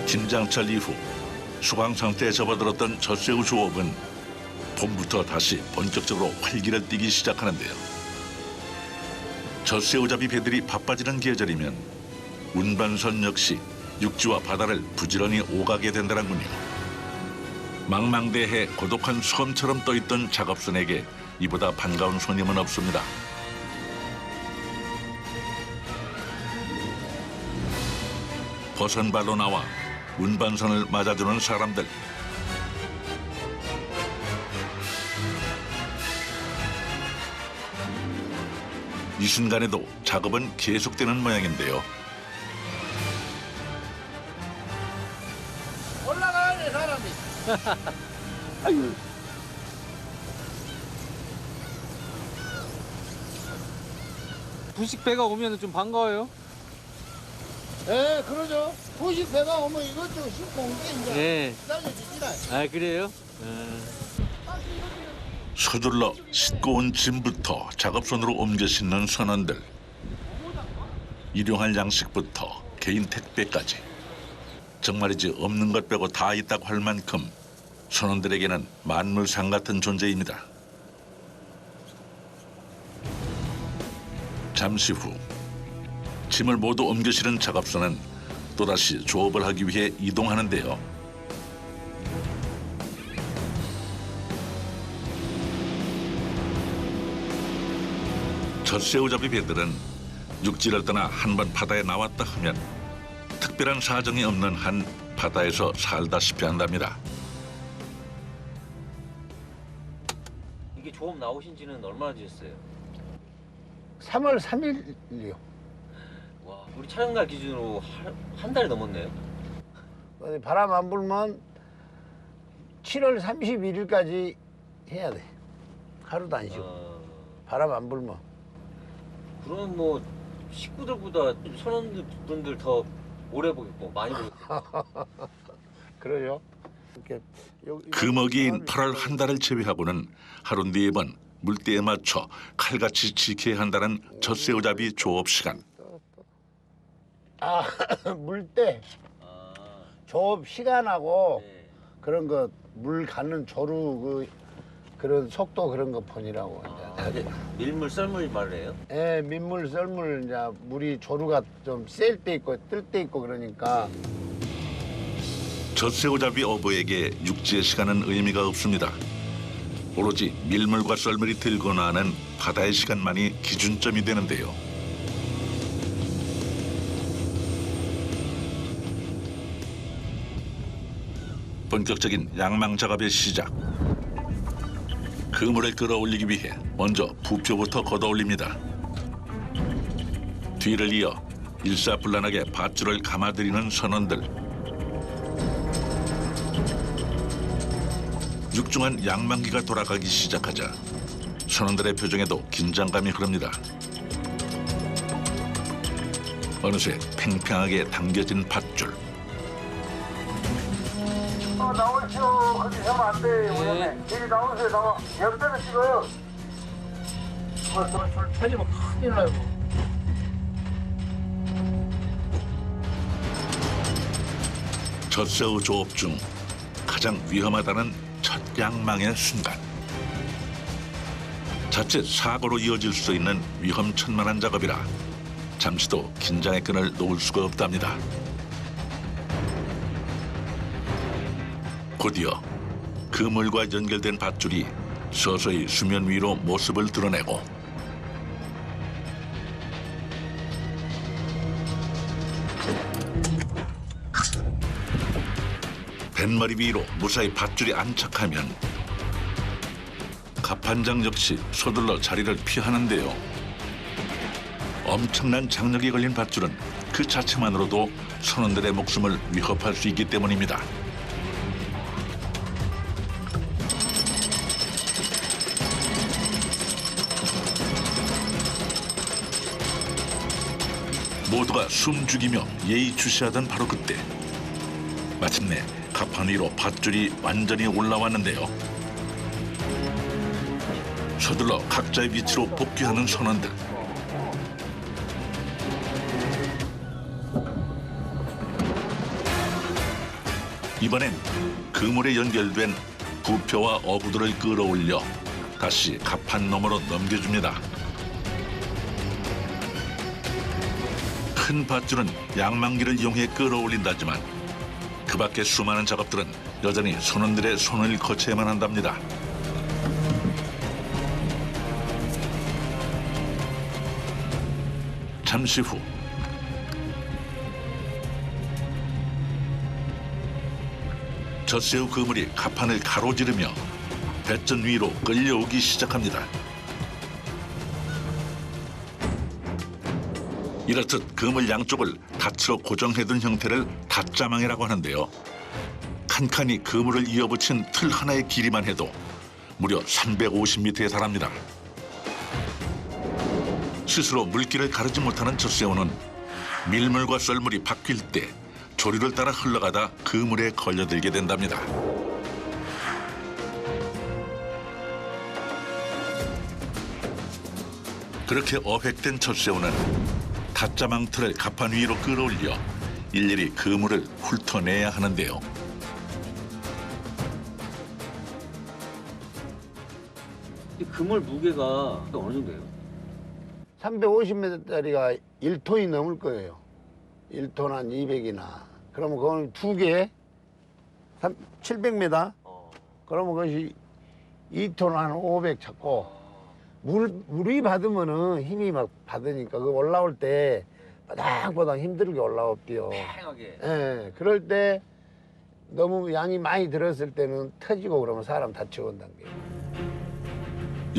김장철 이후 수강 상태에 접어들었던 젖새우 조업은 봄부터 다시 본격적으로 활기를 띠기 시작하는데요. 젖새우잡이 배들이 바빠지는 계절이면 운반선 역시 육지와 바다를 부지런히 오가게 된다는군요. 망망대해 고독한 섬처럼 떠있던 작업선에게 이보다 반가운 손님은 없습니다. 벗은 발로 나와 운반선을 맞아주는 사람들. 이 순간에도 작업은 계속되는 모양인데요. 올라가야 돼, 사람이. 아유. 부식 배가 오면 좀 반가워요. 예, 그러죠. 후식 배가 오면 이것저것 싣고 온 게 이제 예. 기다려지지라. 아 그래요? 서둘러 싣고 온 짐부터 작업선으로 옮겨 싣는 선원들. 일용할 양식부터 개인 택배까지. 정말이지 없는 것 빼고 다 있다고 할 만큼 선원들에게는 만물상 같은 존재입니다. 잠시 후 짐을 모두 옮겨 실은 작업선은 또다시 조업을 하기 위해 이동하는데요. 젖새우잡이 배들은 육지를 떠나 한 번 바다에 나왔다 하면 특별한 사정이 없는 한 바다에서 살다시피 한답니다. 이게 조업 나오신 지는 얼마나 되셨어요? 3월 3일이요. 와, 우리 촬영날 기준으로 한 달이 넘었네요. 바람 안 불면 7월 31일까지 해야 돼. 하루도 안 쉬고. 바람 안 불면. 그러면 뭐 식구들보다 선원분들 더 오래 보겠고 많이 보겠고. 그러죠. 이렇게 금어기인 8월 한 달을 제외하고는 하루 4번 물때에 맞춰 칼같이 지켜야 한다는 젖새우잡이 조업 시간. 아, 물때 조업 시간하고 네. 그런 거 물 가는 조루 그런 속도 그런 거 폰이라고. 밀물 썰물 말해요? 예, 민물 썰물 이제 물이 조루가 좀 셀 때 있고 뜰 때 있고 그러니까. 젖새우잡이 어부에게 육지의 시간은 의미가 없습니다. 오로지 밀물과 썰물이 들거나 하는 바다의 시간만이 기준점이 되는데요. 본격적인 양망 작업의 시작. 그물을 끌어올리기 위해 먼저 부표부터 걷어올립니다. 뒤를 이어 일사불란하게 밧줄을 감아들이는 선원들. 육중한 양망기가 돌아가기 시작하자 선원들의 표정에도 긴장감이 흐릅니다. 어느새 팽팽하게 당겨진 밧줄. 나오시오. 거기 하면 안 돼. 네. 여기 나오세요. 나와. 옆에는 찍어요. 줄 펴지면 큰일 나요. 젖새우 조업 중 가장 위험하다는 첫 양망의 순간. 자칫 사고로 이어질 수 있는 위험천만한 작업이라 잠시도 긴장의 끈을 놓을 수가 없답니다. 곧이어 그물과 연결된 밧줄이 서서히 수면 위로 모습을 드러내고 뱃머리 위로 무사히 밧줄이 안착하면 갑판장 역시 서둘러 자리를 피하는데요. 엄청난 장력이 걸린 밧줄은 그 자체만으로도 선원들의 목숨을 위협할 수 있기 때문입니다. 모두가 숨죽이며 예의주시하던 바로 그때 마침내 갑판 위로 밧줄이 완전히 올라왔는데요. 서둘러 각자의 위치로 복귀하는 선원들. 이번엔 그물에 연결된 부표와 어부들을 끌어올려 다시 갑판 너머로 넘겨줍니다. 큰 밧줄은 양망기를 이용해 끌어올린다지만 그 밖의 수많은 작업들은 여전히 선원들의 손을 거쳐야만 한답니다. 잠시 후 젖새우 그물이 갑판을 가로지르며 배전 위로 끌려오기 시작합니다. 이렇듯 그물 양쪽을 닷으로 고정해둔 형태를 닷자망이라고 하는데요. 칸칸이 그물을 이어붙인 틀 하나의 길이만 해도 무려 350m에 달합니다. 스스로 물길을 가르지 못하는 젖새우는 밀물과 썰물이 바뀔 때 조류를 따라 흘러가다 그물에 걸려들게 된답니다. 그렇게 어획된 젖새우는 닷자망 틀을 갑판 위로 끌어올려 일일이 그물을 훑어내야 하는데요. 이 그물 무게가 어느 정도예요? 350m짜리가 1톤이 넘을 거예요. 1톤 한 200이나. 그러면 그건 두 개, 700m? 그러면 그것이 2톤 한 500 찾고, 물이 받으면은 힘이 막 받으니까 그 올라올 때 바닥바닥 힘들게 올라오대요. 팽하게. 예, 그럴 때 너무 양이 많이 들었을 때는 터지고 그러면 사람 다치고 온다는 게.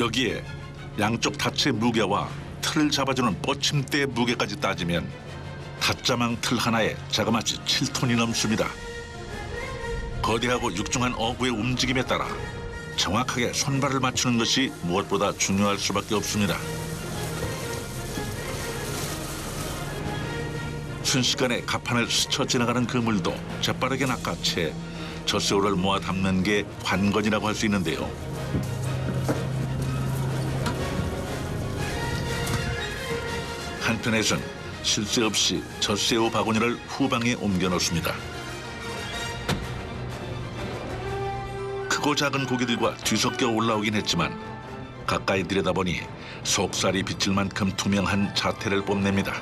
여기에 양쪽 닷의 무게와 틀을 잡아주는 뻗침대의 무게까지 따지면 닷자망 틀 하나에 자그마치 7톤이 넘습니다. 거대하고 육중한 어부의 움직임에 따라 정확하게 손발을 맞추는 것이 무엇보다 중요할 수밖에 없습니다. 순식간에 갑판을 스쳐 지나가는 그물도 재빠르게 낚아채 젖새우를 모아 담는 게 관건이라고 할 수 있는데요. 한편에선 쉴 새 없이 젖새우 바구니를 후방에 옮겨 놓습니다. 크고 작은 고기들과 뒤섞여 올라오긴 했지만 가까이 들여다보니 속살이 비칠 만큼 투명한 자태를 뽐냅니다.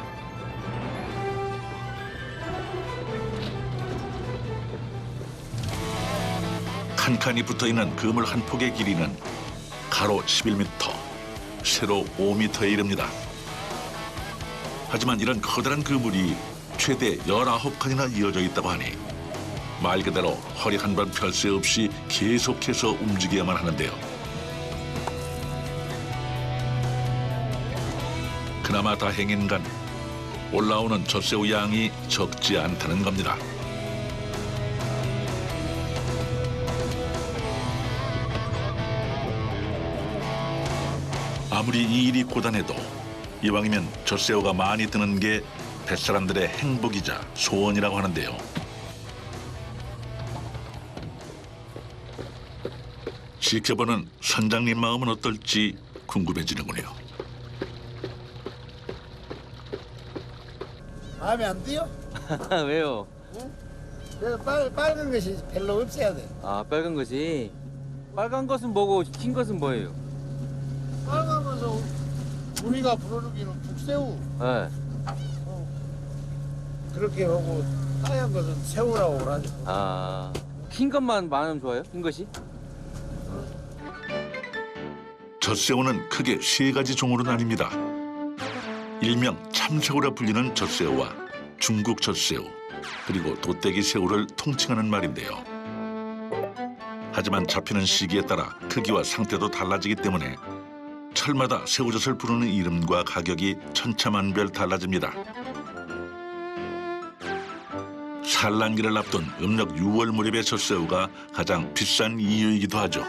칸칸이 붙어있는 그물 한 폭의 길이는 가로 11m, 세로 5m에 이릅니다. 하지만 이런 커다란 그물이 최대 19칸이나 이어져 있다고 하니 말 그대로 허리 한 번 펼 새 없이 계속해서 움직여야만 하는데요. 그나마 다행인 건 올라오는 젖새우 양이 적지 않다는 겁니다. 아무리 이 일이 고단해도 이왕이면 젖새우가 많이 드는 게 뱃사람들의 행복이자 소원이라고 하는데요. 지켜보는 선장님 마음은 어떨지 궁금해지는군요. 마음에 안 들요? 왜요? 그래서 빨간 것이 별로 없어야 돼. 아, 빨간 것이. 빨간 것은 뭐고 흰 것은 뭐예요? 빨간 것은 우리가 부르기는 북새우. 네. 그렇게 하고 하얀 것은 새우라고 그러죠. 아, 흰 것만 많으면 좋아요? 흰 것이? 젖새우는 크게 세 가지 종으로 나뉩니다. 일명 참새우라 불리는 젖새우와 중국 젖새우, 그리고 도떼기 새우를 통칭하는 말인데요. 하지만 잡히는 시기에 따라 크기와 상태도 달라지기 때문에 철마다 새우젓을 부르는 이름과 가격이 천차만별 달라집니다. 산란기를 앞둔 음력 6월 무렵의 젖새우가 가장 비싼 이유이기도 하죠.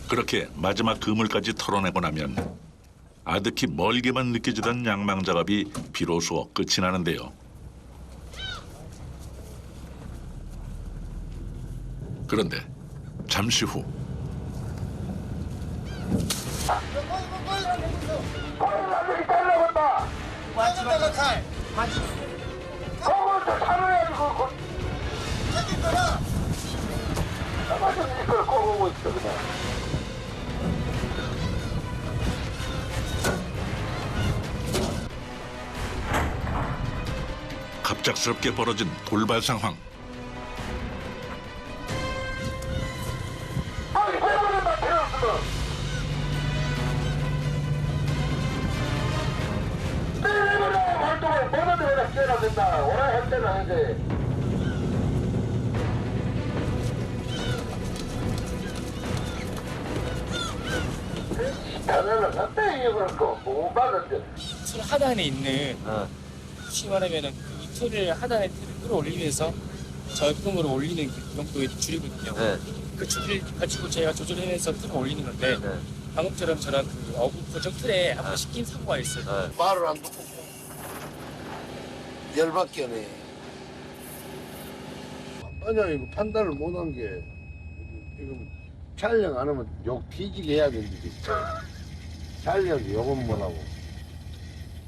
그렇게 마지막 그물까지 털어내고 나면 아득히 멀게만 느껴지던 양망 작업이 비로소 끝이 나는데요. 그런데 잠시 후 갑작스럽게 벌어진 돌발 상황. 틀 하단에 있는 어. 쉽게 말하면은 이 틀을 하단에 틀을 끌어올리면서 저금으로 올리는 그 정도의 줄이거든요. 네. 그 줄을 가지고 저희가 조절해서 틀을 올리는 건데 네. 방금처럼 저런 그 어부 고정 틀에 한 번씩 낀 사고가 있어요. 네. 말을 안 듣고 열받게 하네. 아니야 이거 판단을 못한 게 이거 촬영 안 하면 욕 뒤지게 해야 되는데 촬영 욕은 못하고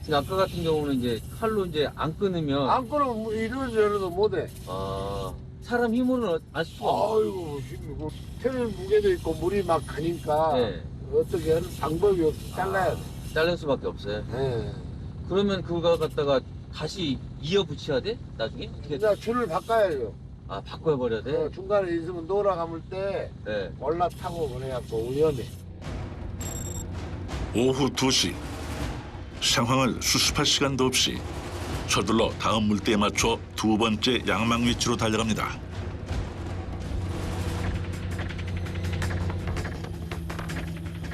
지금 아까 같은 경우는 이제 칼로 이제 안 끊으면 안 끊으면 뭐 이러지 저러도 못해. 사람 힘으로는 알 수가 없어. 아이고 힘이고 틀 무게도 있고 물이 막 가니까 네. 어떻게 하는 방법이 없어. 잘라야 돼. 잘릴 수밖에 없어요. 네. 그러면 그거 갖다가 다시 이어 붙여야 돼? 나중에? 어떻게 그냥 줄을 바꿔야죠. 바꿔 버려야 돼? 중간에 있으면 돌아감을 때 네. 올라타고 그래갖고 위험해. 오후 2시. 상황을 수습할 시간도 없이 서둘러 다음 물때에 맞춰 두 번째 양망 위치로 달려갑니다.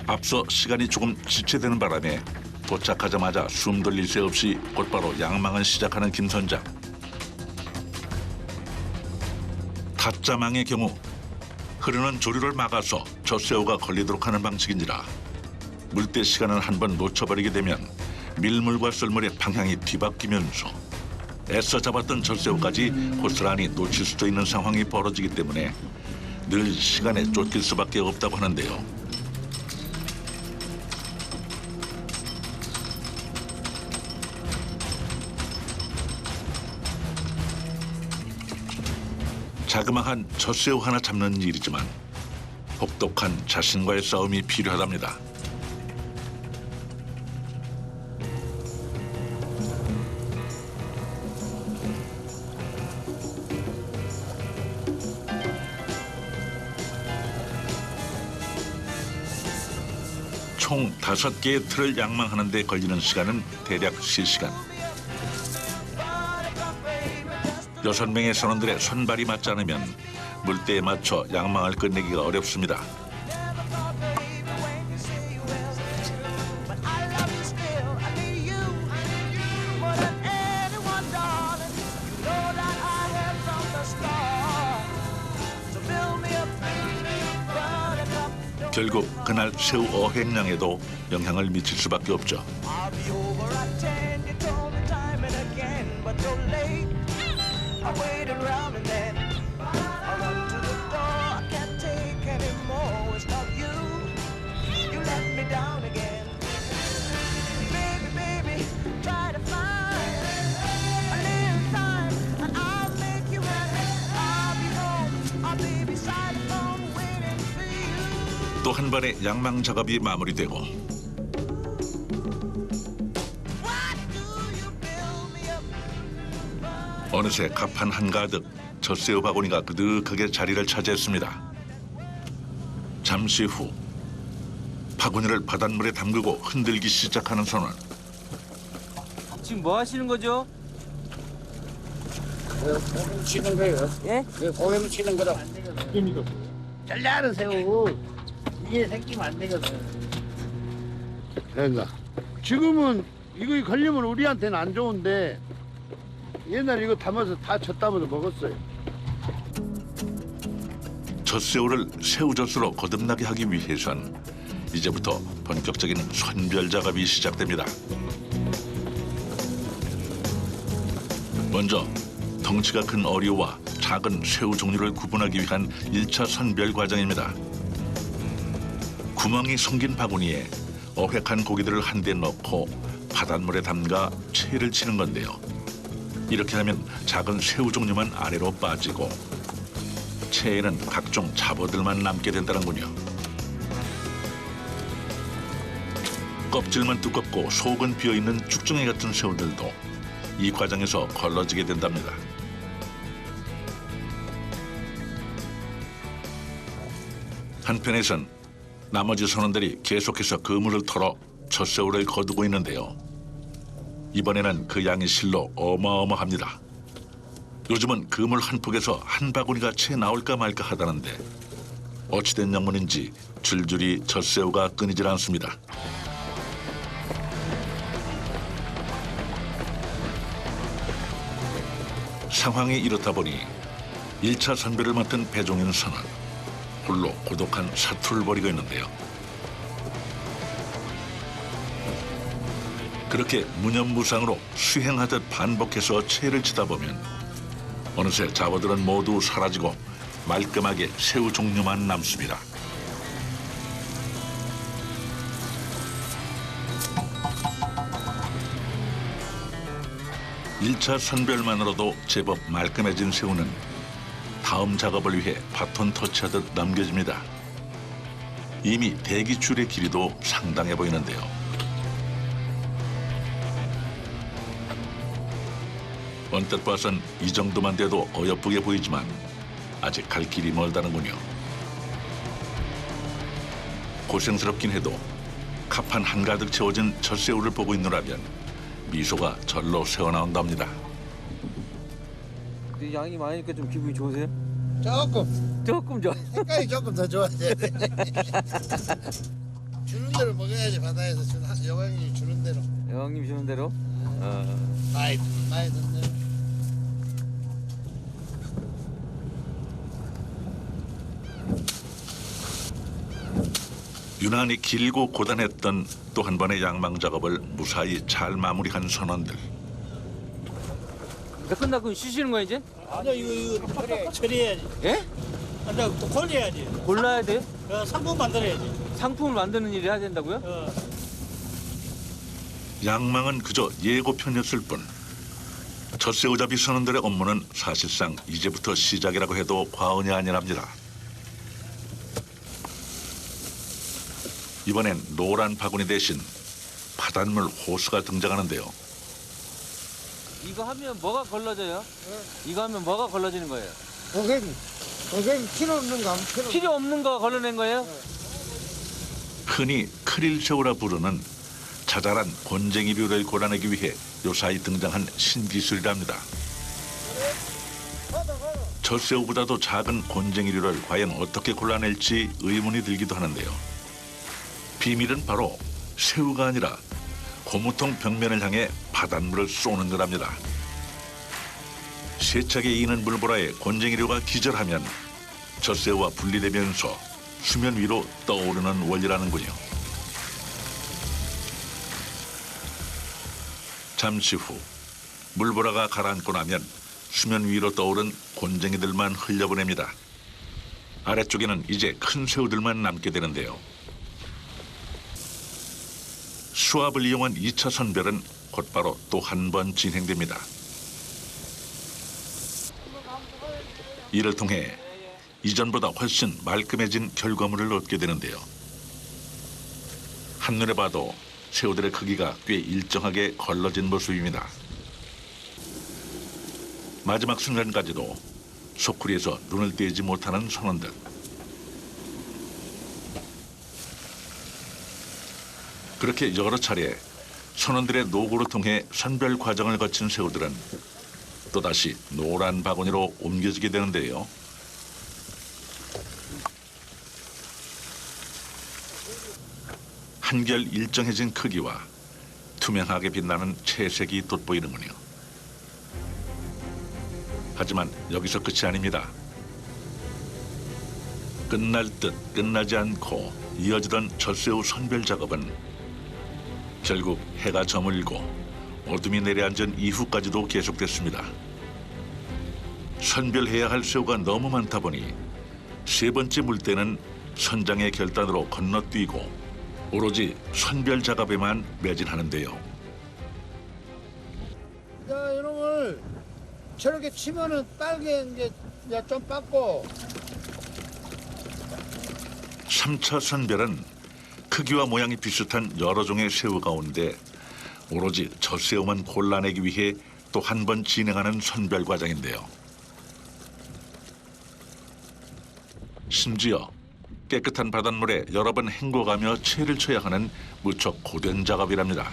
앞서 시간이 조금 지체되는 바람에 도착하자마자 숨 돌릴 새 없이 곧바로 양망을 시작하는 김 선장. 타짜망의 경우 흐르는 조류를 막아서 젖새우가 걸리도록 하는 방식인지라 물때 시간을 한 번 놓쳐버리게 되면 밀물과 썰물의 방향이 뒤바뀌면서 애써 잡았던 젖새우까지 고스란히 놓칠 수도 있는 상황이 벌어지기 때문에 늘 시간에 쫓길 수밖에 없다고 하는데요. 자그마한 젖새우 하나 잡는 일이지만 혹독한 자신과의 싸움이 필요하답니다. 총 5개의 틀을 양망하는 데 걸리는 시간은 대략 3시간. 6명의 선원들의 손발이 맞지 않으면 물때에 맞춰 양망을 끝내기가 어렵습니다. 결국 그날 새우 어획량에도 영향을 미칠 수밖에 없죠. 또 한 번의 양망 작업이 마무리되고 어느새 갑판 한가득 젖새우 바구니가 그득하게 자리를 차지했습니다. 잠시 후 바구니를 바닷물에 담그고 흔들기 시작하는 선원. 지금 뭐 하시는 거죠? 고기 치는 거예요. 예? 고기 치는 거라. 잘라는 새우 이게 생기면 안 되거든. 그러니까 지금은 이거 걸리면 우리한테는 안 좋은데 옛날에 이거 담아서 다 젖담아서 먹었어요. 젖새우를 새우젓으로 거듭나게 하기 위해선 이제부터 본격적인 선별 작업이 시작됩니다. 먼저 덩치가 큰 어류와 작은 새우 종류를 구분하기 위한 1차 선별 과정입니다. 구멍이 생긴 바구니에 어획한 고기들을 한데 넣고 바닷물에 담가 채를 치는 건데요. 이렇게 하면 작은 새우 종류만 아래로 빠지고 채에는 각종 잡어들만 남게 된다는군요. 껍질만 두껍고 속은 비어있는 쭉정이 같은 새우들도 이 과정에서 걸러지게 된답니다. 한편에선 나머지 선원들이 계속해서 그물을 털어 젖새우를 거두고 있는데요. 이번에는 그 양이 실로 어마어마합니다. 요즘은 그물 한 폭에서 한 바구니가 채 나올까 말까 하다는데 어찌된 영문인지 줄줄이 젖새우가 끊이질 않습니다. 상황이 이렇다 보니 1차 선별을 맡은 배종인 선원 홀로 고독한 사투를 벌이고 있는데요. 그렇게 무념무상으로 수행하듯 반복해서 채를 치다 보면 어느새 잡어들은 모두 사라지고 말끔하게 새우 종류만 남습니다. (1차) 선별만으로도 제법 말끔해진 새우는 다음 작업을 위해 바톤 터치하듯 남겨집니다. 이미 대기줄의 길이도 상당해 보이는데요. 언뜻 봐선 이 정도만 돼도 어여쁘게 보이지만 아직 갈 길이 멀다는군요. 고생스럽긴 해도 갑판 한가득 채워진 젖새우를 보고 있노라면 미소가 절로 새어나온답니다. 양이 많으니까 좀 기분이 좋으세요? 조금 좋아. 색깔이 조금 더 좋아져야 돼. 주는 대로 먹어야지. 바다에서 여왕이 주는 대로. 여왕님 주는 대로? 많이 듣네. 유난히 길고 고단했던 또 한 번의 양망 작업을 무사히 잘 마무리한 선원들. 끝나고 쉬시는 거야 이제? 아니야 이거 처리해야지. 예? 아니 또 골라야지. 골라야 돼? 상품 만들어야지. 상품을 만드는 일을 해야 된다고요? 양망은 그저 예고편이었을 뿐 젖새우잡이 선원들의 업무는 사실상 이제부터 시작이라고 해도 과언이 아니랍니다. 이번엔 노란 바구니 대신 바닷물 호수가 등장하는데요. 이거 하면 뭐가 걸러져요? 이거 하면 뭐가 걸러지는 거예요? 고객이 필요 없는 거 하면 필요 없는 거 걸러낸 거예요? 흔히 크릴새우라 부르는 자잘한 곤쟁이류를 골라내기 위해 요사이 등장한 신기술이랍니다. 젖새우보다도 작은 곤쟁이류를 과연 어떻게 골라낼지 의문이 들기도 하는데요. 비밀은 바로 새우가 아니라 고무통 벽면을 향해 바닷물을 쏘는 거랍니다. 세차게 이는 물보라에 곤쟁이류가 기절하면 젖새우와 분리되면서 수면 위로 떠오르는 원리라는군요. 잠시 후 물보라가 가라앉고 나면 수면 위로 떠오른 곤쟁이들만 흘려보냅니다. 아래쪽에는 이제 큰 새우들만 남게 되는데요. 수압을 이용한 2차 선별은 곧바로 또 한 번 진행됩니다. 이를 통해 이전보다 훨씬 말끔해진 결과물을 얻게 되는데요. 한눈에 봐도 새우들의 크기가 꽤 일정하게 걸러진 모습입니다. 마지막 순간까지도 소쿠리에서 눈을 떼지 못하는 선원들. 그렇게 여러 차례 선원들의 노고를 통해 선별 과정을 거친 새우들은 또다시 노란 바구니로 옮겨지게 되는데요. 한결 일정해진 크기와 투명하게 빛나는 채색이 돋보이는군요. 하지만 여기서 끝이 아닙니다. 끝날 듯 끝나지 않고 이어지던 젖새우 선별 작업은 결국 해가 저물고 어둠이 내려앉은 이후까지도 계속됐습니다. 선별해야 할 새우가 너무 많다 보니 세 번째 물때는 선장의 결단으로 건너뛰고 오로지 선별 작업에만 매진하는데요. 자, 이놈을 저렇게 치면은 빨개 이제 좀 빠고 3차 선별은 크기와 모양이 비슷한 여러 종의 새우 가운데 오로지 젖새우만 골라내기 위해 또 한 번 진행하는 선별 과정인데요. 심지어 깨끗한 바닷물에 여러 번 헹궈가며 채를 쳐야 하는 무척 고된 작업이랍니다.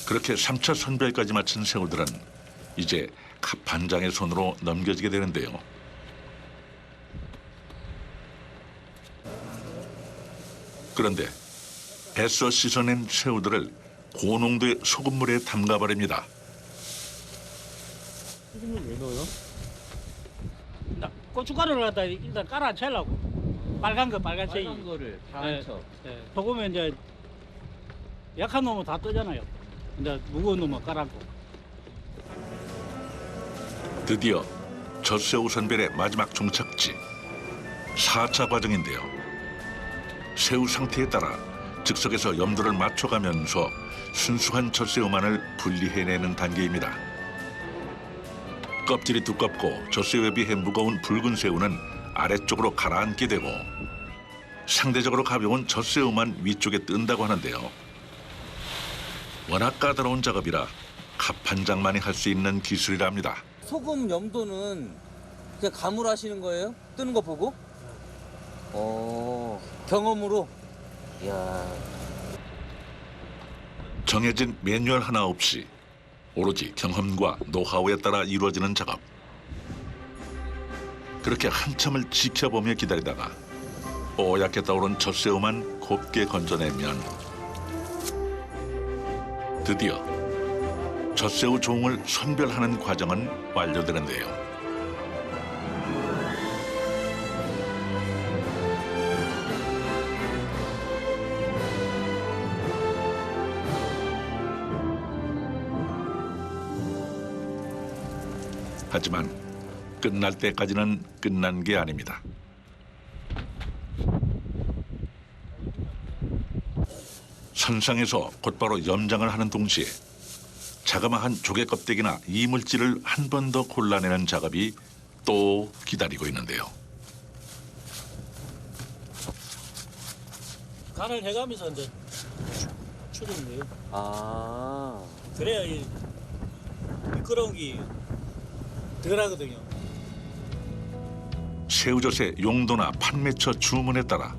그렇게 3차 선별까지 마친 새우들은 이제 갑판장의 손으로 넘겨지게 되는데요. 그런데 애써 씻어낸 새우들을 고농도의 소금물에 담가버립니다. 나 고춧가루를 갖다 일단 깔아 채려고 빨간 거 빨간색이 빨간 거를 다 네. 쳐. 소금에 이제 약한 놈은 다 뜨잖아요. 이제 무거운 놈은 깔았고 드디어 젖새우 선별의 마지막 종착지 4차 과정인데요. 새우 상태에 따라 즉석에서 염도를 맞춰가면서 순수한 젖새우만을 분리해내는 단계입니다. 껍질이 두껍고 젖새우에 비해 무거운 붉은 새우는 아래쪽으로 가라앉게 되고 상대적으로 가벼운 젖새우만 위쪽에 뜬다고 하는데요. 워낙 까다로운 작업이라 갑판장만이 할 수 있는 기술이랍니다. 소금 염도는 그냥 감으로 하시는 거예요? 뜨는 거 보고? 경험으로? 이야. 정해진 매뉴얼 하나 없이 오로지 경험과 노하우에 따라 이루어지는 작업. 그렇게 한참을 지켜보며 기다리다가 뽀얗게 떠오른 젖새우만 곱게 건져내면 드디어 젖새우 종을 선별하는 과정은 완료되는데요. 하지만 끝날 때까지는 끝난 게 아닙니다. 선상에서 곧바로 염장을 하는 동시에 자그마한 조개 껍데기나 이물질을 한 번 더 골라내는 작업이 또 기다리고 있는데요. 간을 해가면서 이제 추리는 거예요. 아. 그래야 이 미끄러운 게 덜하거든요. 새우젓의 용도나 판매처 주문에 따라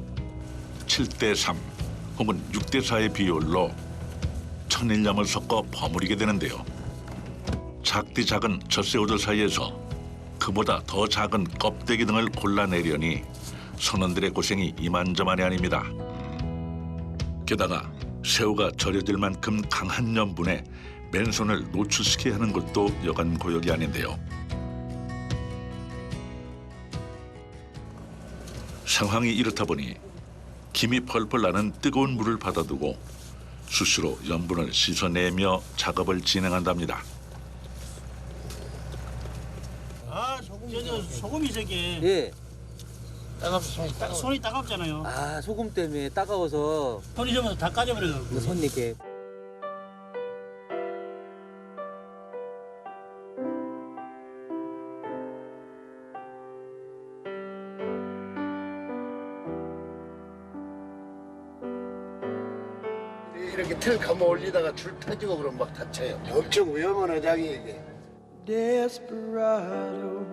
7대3 혹은 6대4의 비율로 천일염을 섞어 버무리게 되는데요. 작디 작은 젖새우들 사이에서 그보다 더 작은 껍데기 등을 골라내려니 선원들의 고생이 이만저만이 아닙니다. 게다가 새우가 절여질 만큼 강한 염분에 맨손을 노출시켜야 하는 것도 여간 고역이 아닌데요. 상황이 이렇다 보니 김이 펄펄 나는 뜨거운 물을 받아두고 수시로 염분을 씻어내며 작업을 진행한답니다. 아, 소금이 저게 예. 손이 따갑잖아요. 아, 소금 때문에 따가워서 손이 좀 다 까져버려가지고. 손 이렇게. 이렇게 틀 감아 올리다가 줄 터지고 그러면 막 다쳐요. 엄청 위험한 어장이 이게. Desperado,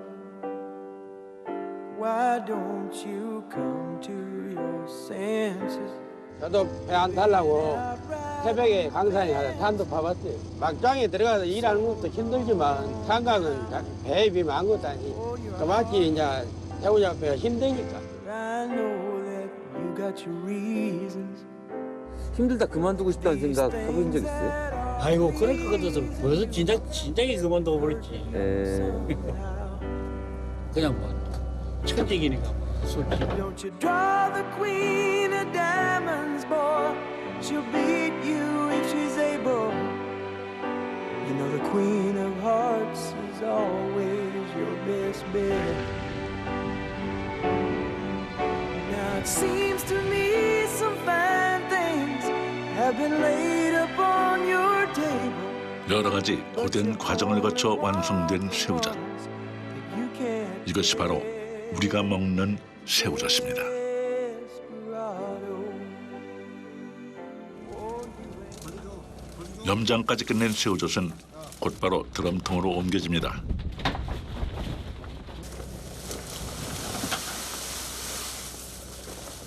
why don't you come to your senses? 저도 배 안 타려고 새벽에 강산에 가서 탄도 파봤어요. 막장에 들어가서 일하는 것도 힘들지만 상강은 배에 비하면 아무것도 아니. 그만큼 이제 새우잡기가 힘드니까. I know that you got your reasons. 힘들다 그만두고 싶다는 생각 해본 적 있어요? 아이고, 그럴 것 같아서 벌써 진작에 그만두고 버렸지. 그냥 뭐 천직이니까 뭐, 솔직히. Don't you draw the queen of diamonds, boy? She'll beat you if she's able. You know the queen of hearts is always your best bet. it seems to me some fine things have been laid upon your table. 여러 가지 고된 과정을 거쳐 완성된 새우젓. You can't 이것이 바로 우리가 먹는 새우젓입니다. 염장까지 끝낸 새우젓은 곧바로 드럼통으로 옮겨집니다.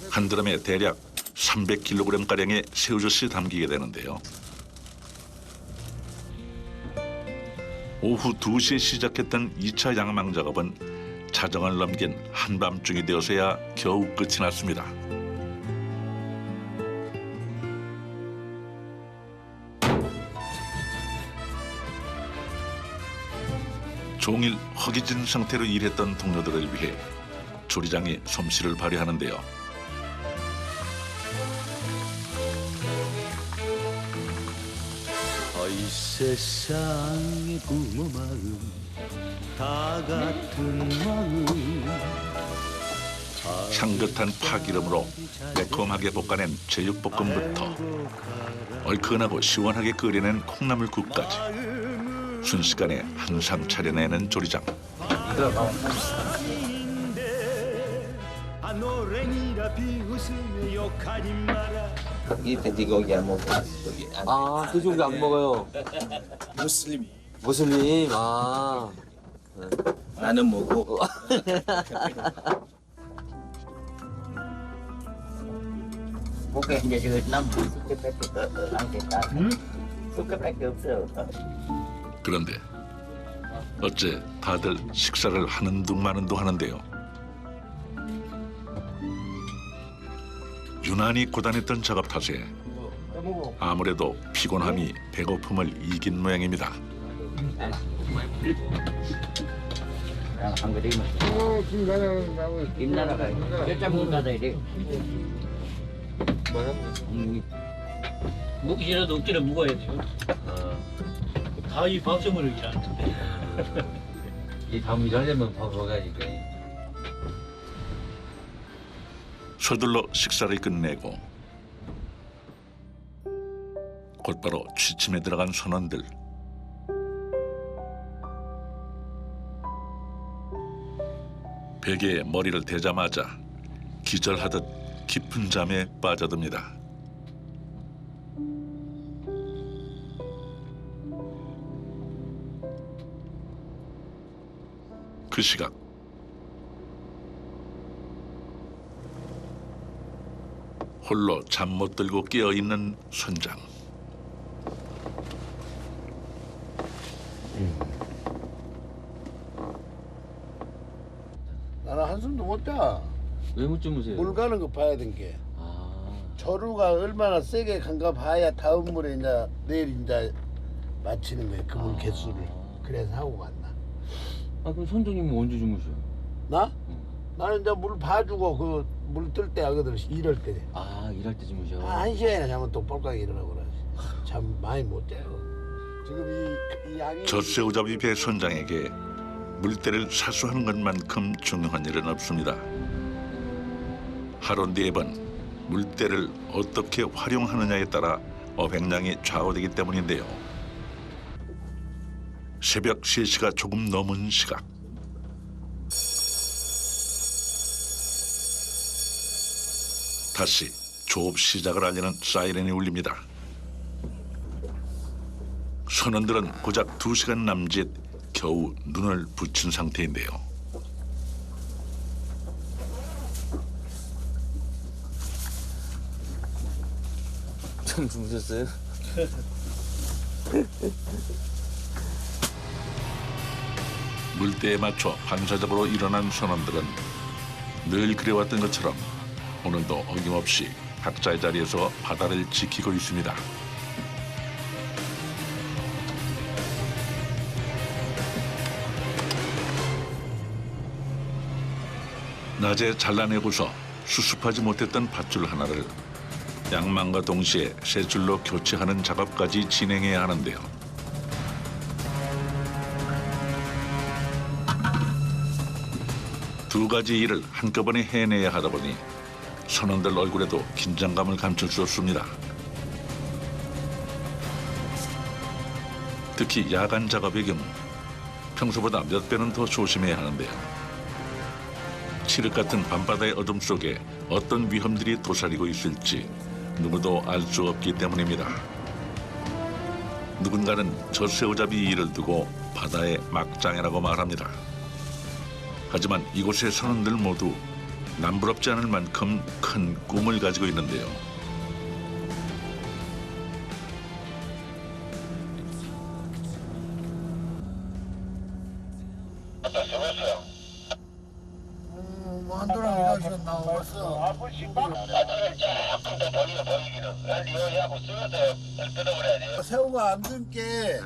한 드럼에 대략 300kg가량의 새우젓이 담기게 되는데요. 오후 2시에 시작했던 2차 양망 작업은 자정을 넘긴 한밤중이 되어서야 겨우 끝이 났습니다. 종일 허기진 상태로 일했던 동료들을 위해 조리장이 솜씨를 발휘하는데요. 이 세상의 부모 마음 다 같은 마음 향긋한 파기름으로 매콤하게 볶아낸 제육볶음부터 얼큰하고 시원하게 끓여낸 콩나물국까지 순식간에 한상 차려내는 조리장. 노랭이라 비웃으며 욕하지 마라 이 돼지고기 안 먹고 저기 아, 돼지고기 안 먹어요. 무슬림이. 무슬림. 아. 나는 먹고 고개 이제 저 남 쑥갓밖에 없어. 그런데 어째 다들 식사를 하는 둥 마는 둥 하는데요. 유난히 고단했던 작업 탓에 아무래도 피곤함이 배고픔을 이긴 모양입니다. 한 그림은 김나라가 뼈ጫ문 가다 이래. 무기 싫어도 억지로 묵어야 돼요. 다이 박수물을 일하는데. 이 다음 일하려면 먹어야니까. 서둘러 식사를 끝내고 곧바로 취침에 들어간 선원들. 베개에 머리를 대자마자 기절하듯 깊은 잠에 빠져듭니다. 그 시각 홀로 잠 못 들고 깨어 있는 선장. 나는 한숨도 못 자. 왜 못 주무세요? 물 가는 거 봐야 된 게. 아. 저루가 얼마나 세게 간가 봐야 다음 물에 이제 내일 이제 맞히는 거예요. 그 물 개수를. 그래서 하고 갔나. 아, 그럼 선장님은 언제 주무셔요? 나? 나는 이제 물 봐주고 그 물 뜰 때 하거든. 이럴 때. 아, 일할 때 주무셔. 한 시간이나 자면 또 뻘깍 일어나고 그러지. 참 많이 못 자요. 지금 이 양이 젖새우잡이 배 선장에게 물때를 사수하는 것만큼 중요한 일은 없습니다. 하루 4번 물때를 어떻게 활용하느냐에 따라 어획량이 좌우되기 때문인데요. 새벽 3시가 조금 넘은 시각. 다시 조업 시작을 알리는 사이렌이 울립니다. 선원들은 고작 2시간 남짓 겨우 눈을 붙인 상태인데요. 좀 주무셨어요? 물때에 맞춰 반사적으로 일어난 선원들은 늘 그래왔던 것처럼 오늘도 어김없이 각자의 자리에서 바다를 지키고 있습니다. 낮에 잘라내고서 수습하지 못했던 밧줄 하나를 양망과 동시에 새 줄로 교체하는 작업까지 진행해야 하는데요. 두 가지 일을 한꺼번에 해내야 하다 보니 선원들 얼굴에도 긴장감을 감출 수 없습니다. 특히 야간 작업의 경우 평소보다 몇 배는 더 조심해야 하는데요. 칠흑 같은 밤바다의 어둠 속에 어떤 위험들이 도사리고 있을지 누구도 알 수 없기 때문입니다. 누군가는 저 새우잡이 일을 두고 바다의 막장이라고 말합니다. 하지만 이곳의 선원들 모두 남부럽지 않을 만큼 큰 꿈을 가지고 있는데요. 만두랑 이러시면 나왔어. 새우가 안 든게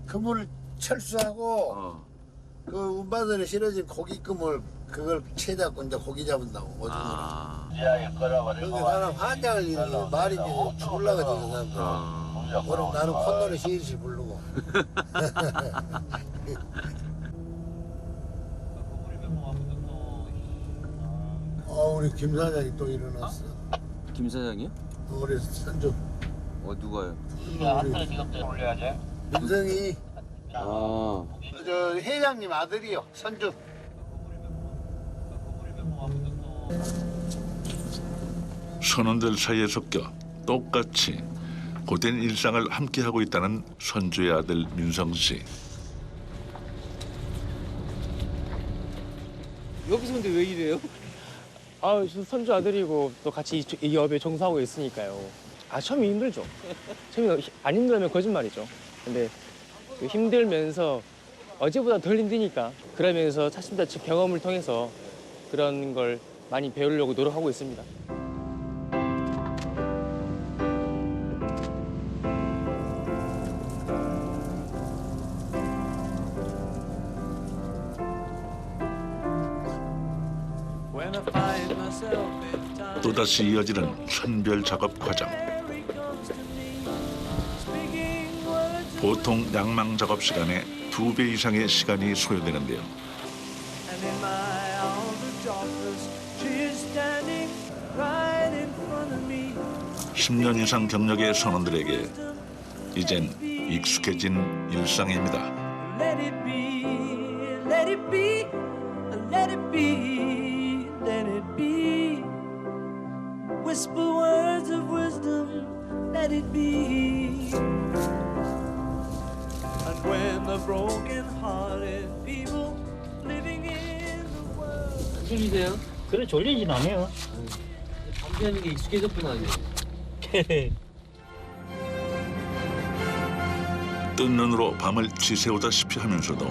그물을 철수하고 그 운바들에 실어진 고기금을 그걸 채잡고 이제 고기 잡은다고 오징어를. 그게 사람 환장을 일으키고 말이 죽을라가지고 사람들. 그럼 나는 콧노래 시시 부르고. 우리 김 사장이 또 일어났어. 김 사장이요? 우리 선주. 누가요? 민성이 아, 저 회장님 아들이요. 선주. 선원들 사이에 섞여 똑같이 고된 일상을 함께하고 있다는 선주의 아들 민성 씨. 여기서 근데 왜 이래요? 저 선주 아들이고 또 같이 이 업에 종사하고 있으니까요. 처음이 힘들죠. 처음에 안 힘들면 거짓말이죠. 근데 그 힘들면서 어제보다 덜 힘드니까 그러면서 차츰차츰 경험을 통해서 그런 걸 많이 배우려고 노력하고 있습니다. 또다시 이어지는 선별 작업 과정. 보통 양망 작업 시간의 2배 이상의 시간이 소요되는데요. 10년 이상 경력의 선원들에게 이젠 익숙해진 일상입니다. Let it be, let it be, let it be, let it be. Whisper words of wisdom, let it be. And when the broken-hearted people living in the world. 무슨이세요? 그래 졸리진 않아요. 잠자는 게 익숙해졌구나. 뜬 눈으로 밤을 지새우다시피 하면서도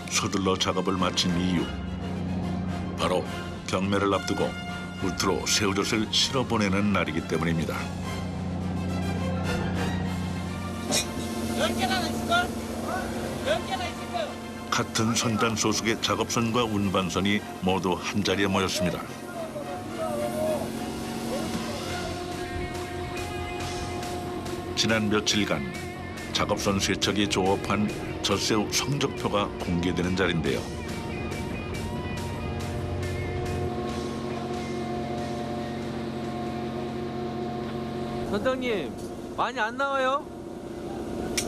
서둘러 작업을 마친 이유. 바로 경매를 앞두고 우트로 새우젓을 실어 보내는 날이기 때문입니다. 10개나 있을걸? 10개나 있을걸? 같은 선단 소속의 작업선과 운반선이 모두 한자리에 모였습니다. 지난 며칠간 작업선 세척이 조업한 젖새우 성적표가 공개되는 자리인데요. 선장님, 많이 안 나와요?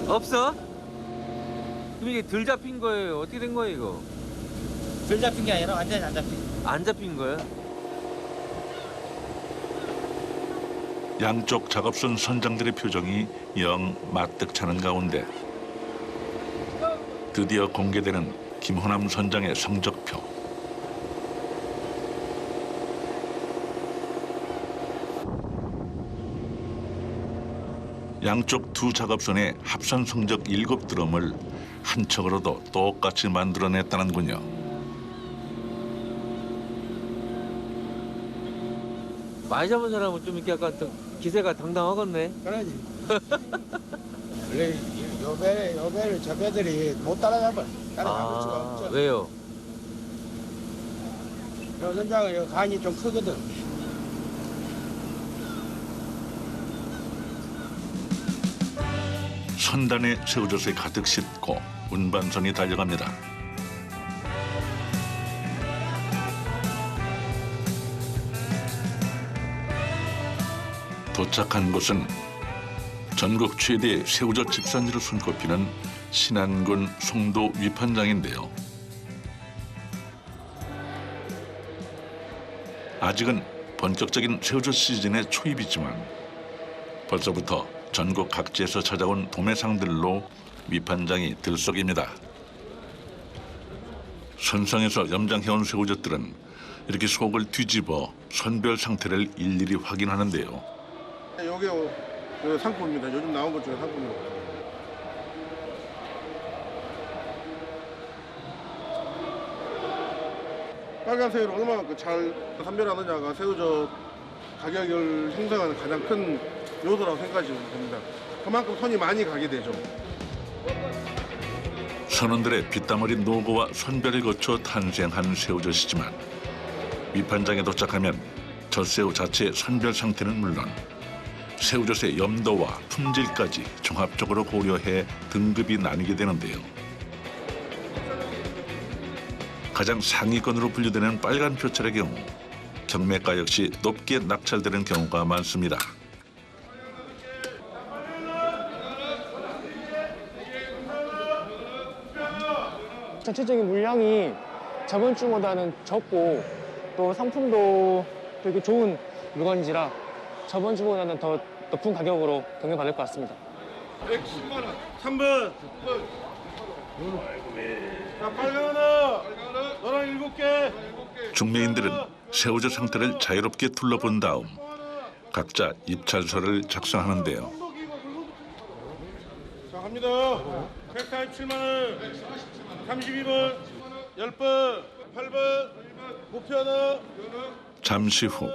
없어? 그럼 이게 덜 잡힌 거예요? 어떻게 된 거예요, 이거? 덜 잡힌 게 아니라 완전히 안 잡힌. 안 잡힌 거예요? 양쪽 작업선 선장들의 표정이 영 마뜩찮은 가운데 드디어 공개되는 김호남 선장의 성적표. 양쪽 두 작업선의 합산 성적 7드럼을 한 척으로도 똑같이 만들어냈다는군요. 많이 잡은 사람은 좀 이렇게 약간 좀 기세가 당당하겠네. 그러지. 원래 요 배를 저 배들이 못 따라잡아. 따라잡을 수가 없죠. 왜요? 요 선장은 요 간이 좀 크거든. 선단에 새우젓을 가득 싣고 운반선이 달려갑니다. 도착한 곳은 전국 최대의 새우젓 집산지로 손꼽히는 신안군 송도 위판장인데요. 아직은 본격적인 새우젓 시즌의 초입이지만 벌써부터 전국 각지에서 찾아온 도매상들로 위판장이 들썩입니다. 선상에서 염장해온 새우젓들은 이렇게 속을 뒤집어 선별 상태를 일일이 확인하는데요. 여기 그 상품입니다. 요즘 나온 것 중에 상품입니다. 빨간 새우를 얼마나 잘 선별하느냐가 새우젓 가격을 형성하는 가장 큰 요소라고 생각하시면 됩니다. 그만큼 손이 많이 가게 되죠. 선원들의 피땀 어린 노고와 선별을 거쳐 탄생한 새우젓이지만 위판장에 도착하면 젖새우 자체의 선별 상태는 물론 새우젓의 염도와 품질까지 종합적으로 고려해 등급이 나뉘게 되는데요. 가장 상위권으로 분류되는 빨간 표철의 경우 경매가 역시 높게 낙찰되는 경우가 많습니다. 전체적인 물량이 저번 주보다는 적고 또 상품도 되게 좋은 물건인지라 저번 주보다는 더 높은 가격으로 경매받을 것 같습니다. 110만 원. 3번. 자, 빨간 하나. 너랑 7개. 중매인들은 새우젓 상태를 자유롭게 둘러본 다음 각자 입찰서를 작성하는데요. 자, 갑니다. 147만 원. 32번. 10번. 8번. 목표 하나. 잠시 후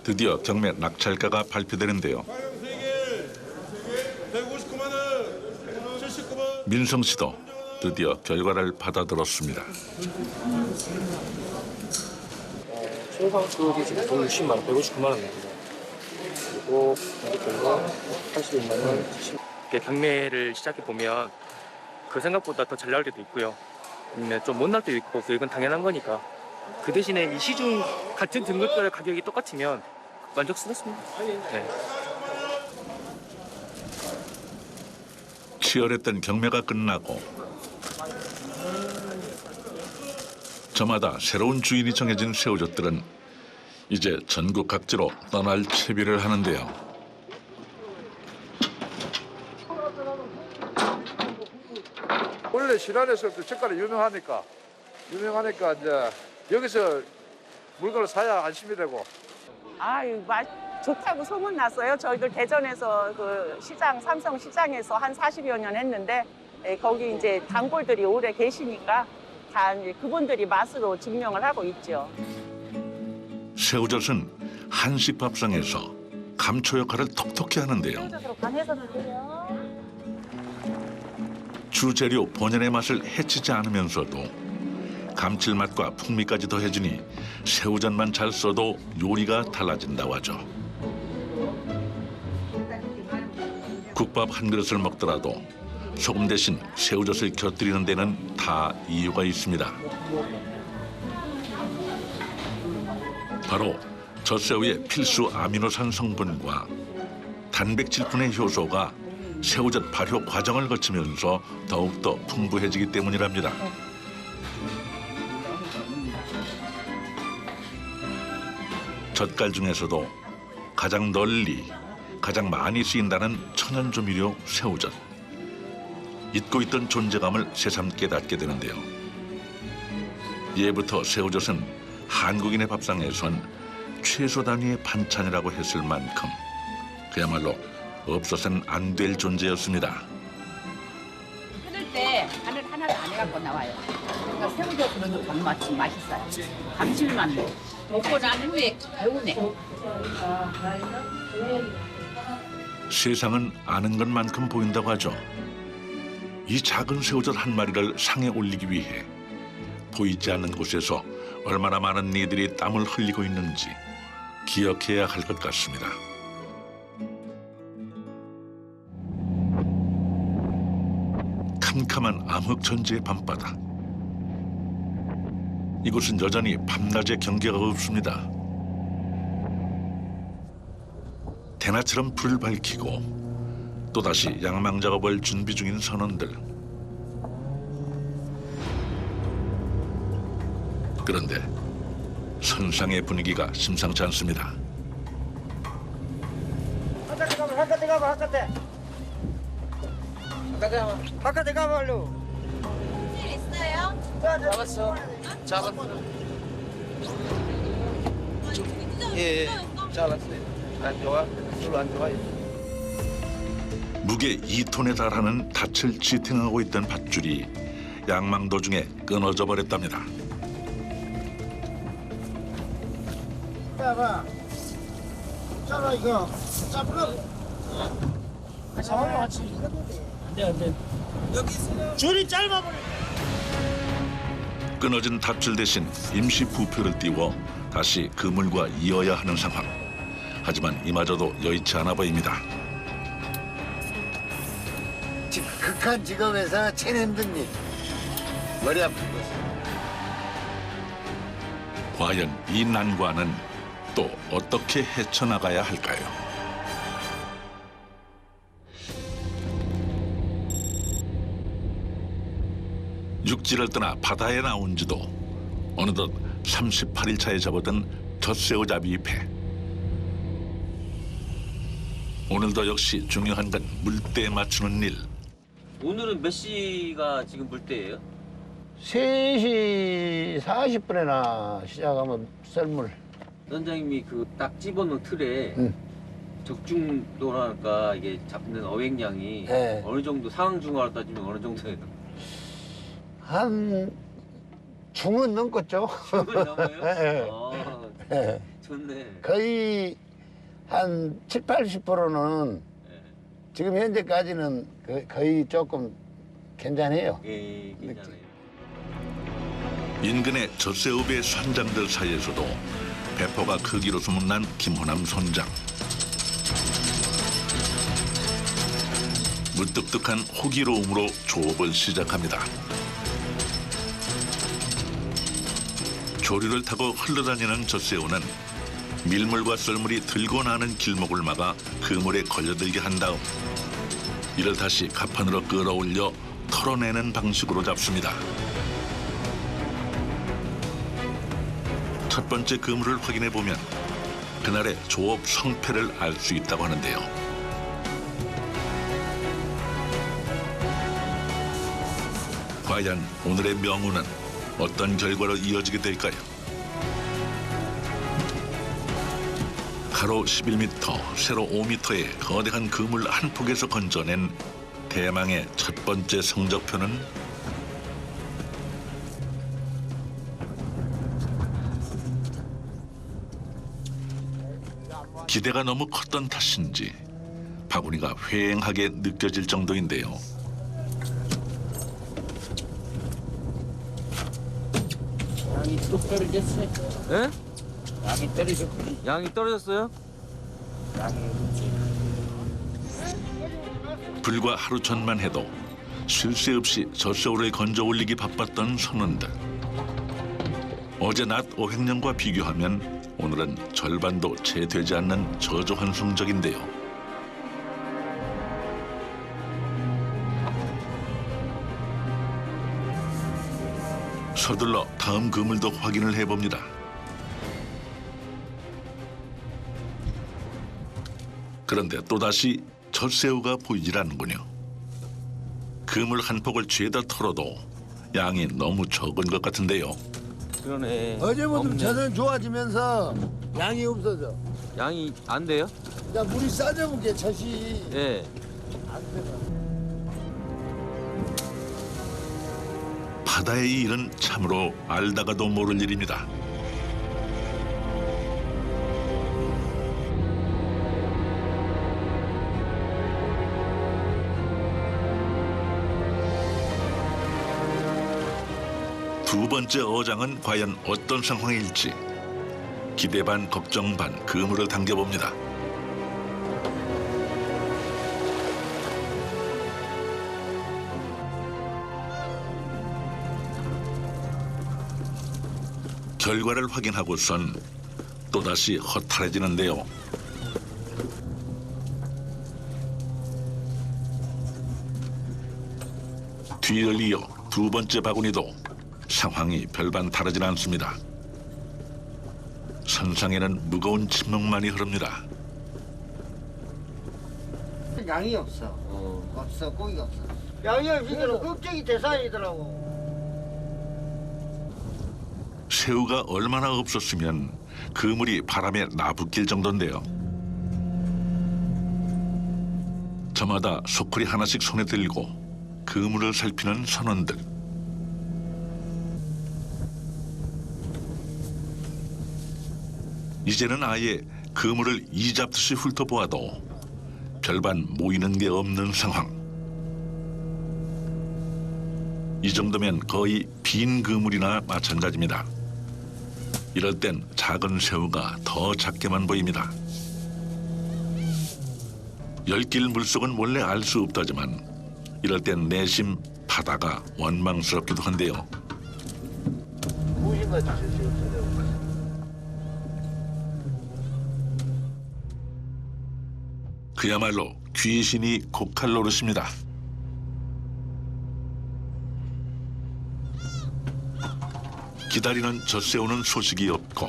드디어 경매 낙찰가가 발표되는데요. 빨간 3개. 159만 원. 79번. 민성 씨도 드디어 결과를 받아들었습니다. 최상급이 지금 160만 원, 159만 원입니다. 그리고 이쪽은 82만 원, 70. 경매를 시작해 보면 그 생각보다 더 잘 나올 때도 있고요. 아니면 좀 못 날 때도 있고, 이건 당연한 거니까. 그 대신에 이 시중 같은 등급별 가격이 똑같으면 만족스럽습니다. 네. 치열했던 경매가 끝나고 저마다 새로운 주인이 정해진 새우젓들은 이제 전국 각지로 떠날 채비를 하는데요. 원래 신안에서도 젓갈이 유명하니까 이제 여기서 물건을 사야 안심이 되고. 아유, 맛 좋다고 소문 났어요. 저희들 대전에서 그 시장, 삼성 시장에서 한 40여 년 했는데 거기 이제 단골들이 오래 계시니까 다 이제 그분들이 맛으로 증명을 하고 있죠. 새우젓은 한식 밥상에서 감초 역할을 톡톡히 하는데요. 새우젓으로 간해서 드세요. 주재료 본연의 맛을 해치지 않으면서도 감칠맛과 풍미까지 더해지니 새우젓만 잘 써도 요리가 달라진다고 하죠. 국밥 한 그릇을 먹더라도 소금 대신 새우젓을 곁들이는 데는 다 이유가 있습니다. 바로 젖새우의 필수 아미노산 성분과 단백질분의 효소가 새우젓 발효 과정을 거치면서 더욱더 풍부해지기 때문이랍니다. 젓갈 중에서도 가장 널리, 가장 많이 쓰인다는 천연조미료 새우젓. 잊고 있던 존재감을 새삼 깨닫게 되는데요. 예부터 새우젓은 한국인의 밥상에선 최소 단위의 반찬이라고 했을 만큼 그야말로 없어서는 안 될 존재였습니다. 끓일 때 간을 하나도 안 해갖고 나와요. 그러니까 새우젓으로도 밥맛이 맛있어요. 감칠맛. 먹고 나는 왜 배우네. 세상은 아는 것만큼 보인다고 하죠. 이 작은 새우젓 한 마리를 상에 올리기 위해 보이지 않는 곳에서 얼마나 많은 이들이 땀을 흘리고 있는지 기억해야 할 것 같습니다. 캄캄한 암흑천지의 밤바다. 이곳은 여전히 밤낮의 경계가 없습니다. 대나처럼 불을 밝히고 또다시 양망 작업을 준비 중인 선원들. 그런데 선상의 분위기가 심상치 않습니다. 바깥에 가봐요. 있어요? 잡았어. 예, 잡았어요. 안 좋아? 별로 안 좋아요. 무게 2톤에 달하는 닻을 지탱하고 있던 밧줄이 양망 도중에 끊어져 버렸답니다. 봐봐. 잡아 이거. 잡으라고. 잡아요 같이. 안 돼. 줄이 짧아버려. 끊어진 밧줄 대신 임시 부표를 띄워 다시 그물과 이어야 하는 상황. 하지만 이마저도 여의치 않아 보입니다. 극한 직업에서 제일 힘든 일. 머리 아픈 거지. 과연 이 난관은 또 어떻게 헤쳐나가야 할까요? 육지를 떠나 바다에 나온 지도 어느덧 38일 차에 접어든 젖새우잡이 배. 오늘도 역시 중요한 건 물때에 맞추는 일. 오늘은 몇 시가 지금 물때예요? 3시 40분에나 시작하면 썰물. 선장님이 그 딱 집어넣은 틀에 적중도라니까 이게 잡는 어획량이 네. 어느 정도 상황 중화로 따지면 어느 정도예요? 한 중은 넘겠죠. 중은 넘어요? 예. 예. 좋네. 거의 한 7, 80%는 지금 현재까지는 거의 조금 괜찮아요. 예, 괜찮아요. 인근의 젖새우배 선장들 사이에서도 배포가 크기로 소문난 김호남 선장. 무뚝뚝한 호기로움으로 조업을 시작합니다. 조류를 타고 흘러다니는 젖새우는 밀물과 썰물이 들고 나는 길목을 막아 그물에 걸려들게 한 다음 이를 다시 갑판으로 끌어올려 털어내는 방식으로 잡습니다. 첫 번째 그물을 확인해 보면 그날의 조업 성패를 알 수 있다고 하는데요. 과연 오늘의 명운은 어떤 결과로 이어지게 될까요? 가로 11m, 세로 5m의 거대한 그물 한 폭에서 건져낸 대망의 첫 번째 성적표는 기대가 너무 컸던 탓인지 바구니가 휑하게 느껴질 정도인데요. 양이 뚝 떨어졌어요. 예? 양이 떨어졌구나. 양이 떨어졌어요? 불과 하루 전만 해도 쉴 새 없이 젖새우를 건져 올리기 바빴던 선원들. 어제 낮 어획량과 비교하면 오늘은 절반도 채 되지 않는 저조한 성적인데요. 서둘러 다음 그물도 확인을 해봅니다. 그런데 또다시 젖새우가 보이질 않는군요. 그물 한 폭을 죄다 털어도 양이 너무 적은 것 같은데요. 그러네. 어제보다 저는 좋아지면서 양이 없어져. 양이 안 돼요? 야, 물이 싸져본 게 젖이 예. 안 되나. 바다의 일은 참으로 알다가도 모를 일입니다. 두 번째 어장은 과연 어떤 상황일지 기대 반 걱정 반 그물을 당겨봅니다. 결과를 확인하고선 또다시 허탈해지는데요. 뒤를 이어 두 번째 바구니도 상황이 별반 다르진 않습니다. 선상에는 무거운 침묵만이 흐릅니다. 양이 없어. 없어, 고기가 없어. 양이 없으니까 걱정이 대산이더라고. 새우가 얼마나 없었으면 그물이 바람에 나부낄 정도인데요. 저마다 소쿠리 하나씩 손에 들고 그물을 살피는 선원들. 이제는 아예 그물을 이잡듯이 훑어보아도 별반 모이는 게 없는 상황. 이 정도면 거의 빈 그물이나 마찬가지입니다. 이럴 땐 작은 새우가 더 작게만 보입니다. 열길 물속은 원래 알 수 없다지만 이럴 땐 내심 바다가 원망스럽기도 한데요. 무심하지, 그야말로 귀신이 고칼 노릇입니다. 기다리는 젖새우는 소식이 없고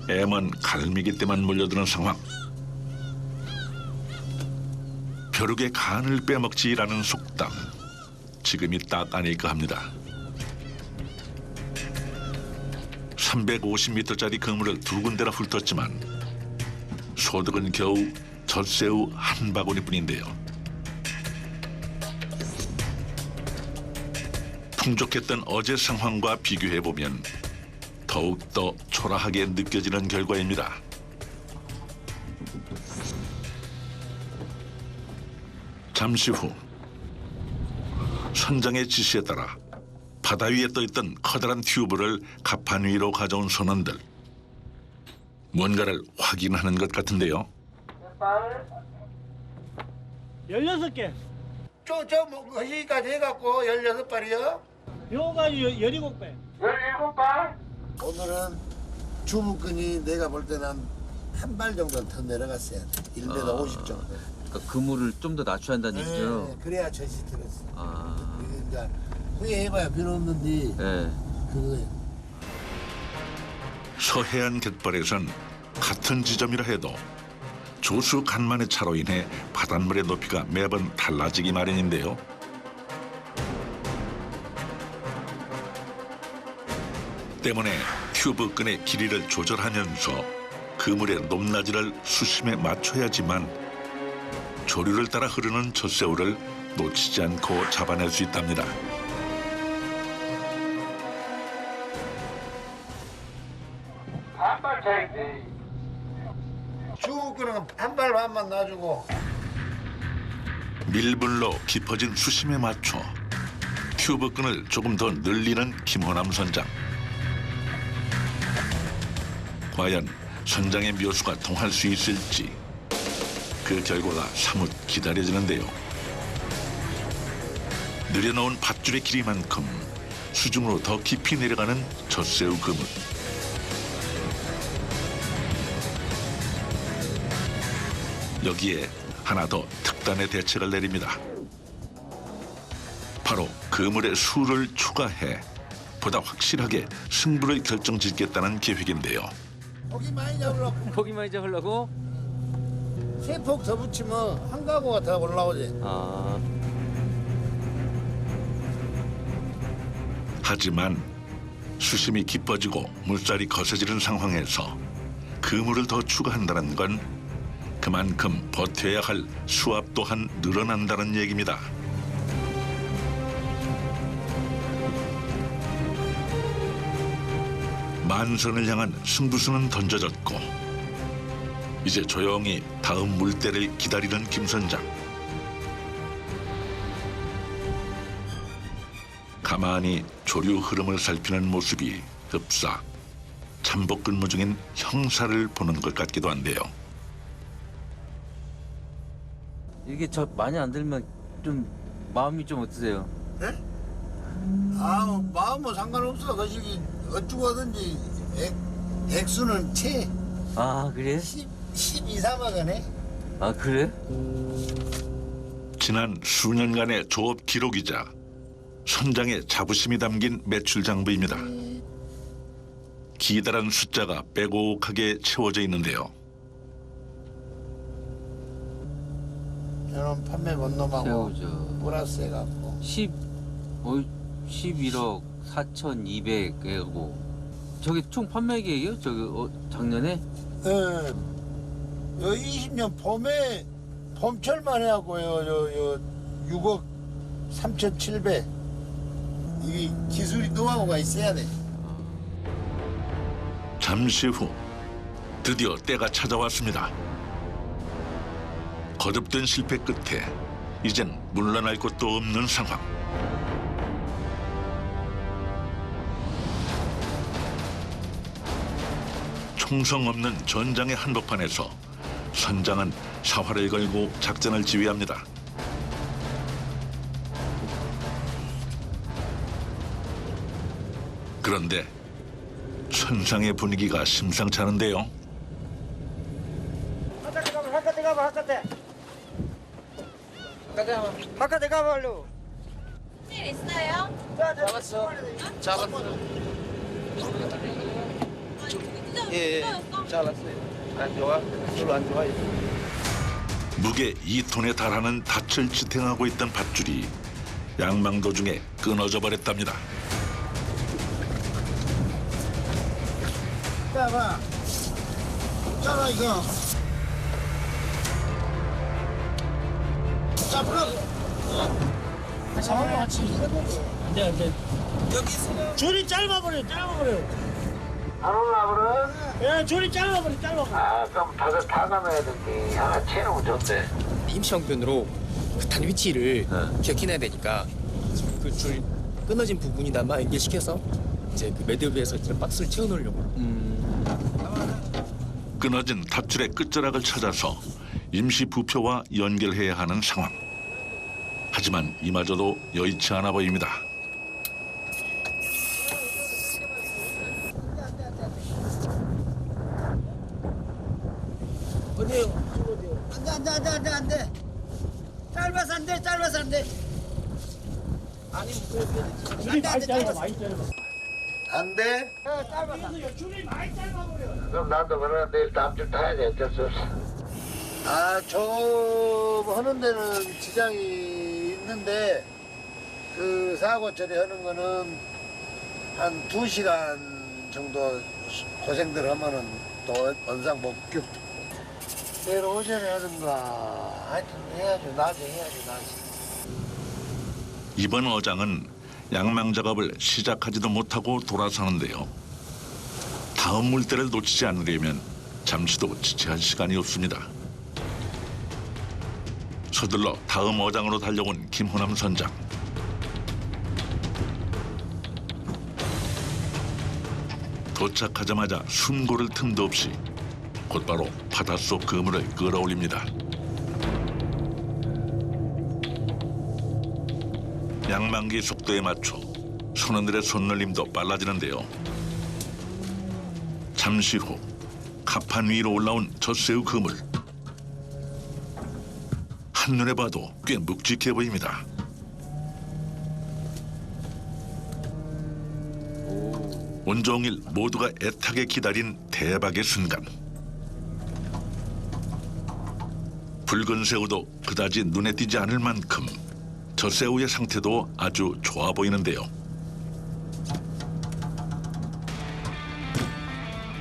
애먼 갈매기 떼만 몰려드는 상황. 벼룩의 간을 빼먹지라는 속담. 지금이 딱 아닐까 합니다. 350m짜리 그물을 두 군데나 훑었지만 소득은 겨우 젖새우 한 바구니뿐인데요. 풍족했던 어제 상황과 비교해보면 더욱더 초라하게 느껴지는 결과입니다. 잠시 후 선장의 지시에 따라 바다 위에 떠있던 커다란 튜브를 갑판 위로 가져온 선원들. 뭔가를 확인하는 것 같은데요. 16개. 뭐, 거기까지 해갖고 16발이요? 요까지 17배. 17발? 오늘은 주부끈이 내가 볼 때는 한 발 정도는 더 내려갔어야 돼. 1m 50 정도. 그러니까 그물을 좀 더 낮춰야 한다는 얘기죠. 네, 그래야 젖이 들었어. 아. 그러니까 후회해봐야 필요 없는데 네. 그거예요. 서해안 갯벌에선 같은 지점이라 해도 조수 간만의 차로 인해 바닷물의 높이가 매번 달라지기 마련인데요. 때문에 튜브 끈의 길이를 조절하면서 그물의 높낮이를 수심에 맞춰야지만 조류를 따라 흐르는 젖새우를 놓치지 않고 잡아낼 수 있답니다. 한발 차이지. 주부끈은 한 발 반만 놔주고. 밀불로 깊어진 수심에 맞춰 튜브 끈을 조금 더 늘리는 김호남 선장. 과연 선장의 묘수가 통할 수 있을지 그 결과가 사뭇 기다려지는데요. 늘여놓은 밧줄의 길이만큼 수중으로 더 깊이 내려가는 젖새우 그물. 여기에 하나 더 특단의 대책을 내립니다. 바로 그물의 수를 추가해 보다 확실하게 승부를 결정짓겠다는 계획인데요. 고기 많이 잡으려고. 고기 많이 잡으려고? 세 폭 더 붙이면 한 가구가 더 올라오지. 아. 하지만 수심이 깊어지고 물살이 거세지는 상황에서 그물을 더 추가한다는 건 그만큼 버텨야 할 수압 또한 늘어난다는 얘기입니다. 만선을 향한 승부수는 던져졌고 이제 조용히 다음 물때를 기다리는 김 선장. 가만히 조류 흐름을 살피는 모습이 흡사 잠복 근무 중인 형사를 보는 것 같기도 한데요. 이게 저 많이 안 들면 좀 마음이 좀 어떠세요? 네? 아, 마음은 상관없어. 그 시기 어쩌고 하든지 액수는 채. 아, 그래? 12, 3하가네. 아, 그래? 지난 수년간의 조업 기록이자 선장의 자부심이 담긴 매출 장부입니다. 기다란 숫자가 빼곡하게 채워져 있는데요. 이런 판매 본 놈하고 새우젓. 플러스 해갖고 11억 4,200개고 저게 총 판매 계획이요? 저기 작년에? 네. 요 20년 봄철만 해갖고요. 요 6억 3,700. 이게 기술이 노하우가 있어야 돼. 잠시 후 드디어 때가 찾아왔습니다. 거듭된 실패 끝에 이젠 물러날 곳도 없는 상황. 총성 없는 전장의 한복판에서 선장은 사활을 걸고 작전을 지휘합니다. 그런데 선상의 분위기가 심상치 않은데요. 바깥에 가봐 얼른. 일 있어요? 잡았어. 예, 잘랐어요. 안 좋아? 별로 안 좋아요. 무게 2톤에 달하는 닻을 지탱하고 있던 밧줄이 양망 도중에 끊어져 버렸답니다. 봐봐. 잡아 이거. 잡으라고. 잡으라고 같이. 안돼. 줄이 짧아버려. 안 올라버려? 예, 줄이 짧아버려. 아, 그럼 다들 다 감아야 되지. 하나 채우면 좋대. 임시형편으로 그 단 위치를 기억해놔야 되니까 그 줄 끊어진 부분이나마 연결시켜서 이제 그 매듭에서 박스를 채워놓으려고. 끊어진 밧줄의 끝자락을 찾아서 임시 부표와 연결해야 하는 상황. 하지만 이마저도 여의치 않아 보입니다. 어디요? 안 돼. 짧아서 안 돼. 아니, 줄이 많이 짧아. 안 돼? 짧아서. 줄이 많이 짧아버려. 그럼 나도 그러나 내일 다음 주 타야 돼. 어쩔 수 없어. 아, 저 하는 데는 지장이 있는데 그 사고 처리하는 거는 한 2시간 정도 고생들 하면은 또 원상 복귀. 내일 오전에 하든가 하여튼 해야죠. 낮에 해야죠. 이번 어장은 양망 작업을 시작하지도 못하고 돌아서는데요. 다음 물때를 놓치지 않으려면 잠시도 지체할 시간이 없습니다. 서둘러 다음 어장으로 달려온 김호남 선장. 도착하자마자 숨 고를 틈도 없이 곧바로 바닷속 그물을 끌어올립니다. 양망기 속도에 맞춰 선원들의 손놀림도 빨라지는데요. 잠시 후 갑판 위로 올라온 젖새우 그물. 한눈에 봐도 꽤 묵직해 보입니다. 온종일 모두가 애타게 기다린 대박의 순간. 붉은 새우도 그다지 눈에 띄지 않을 만큼 젖새우의 상태도 아주 좋아 보이는데요.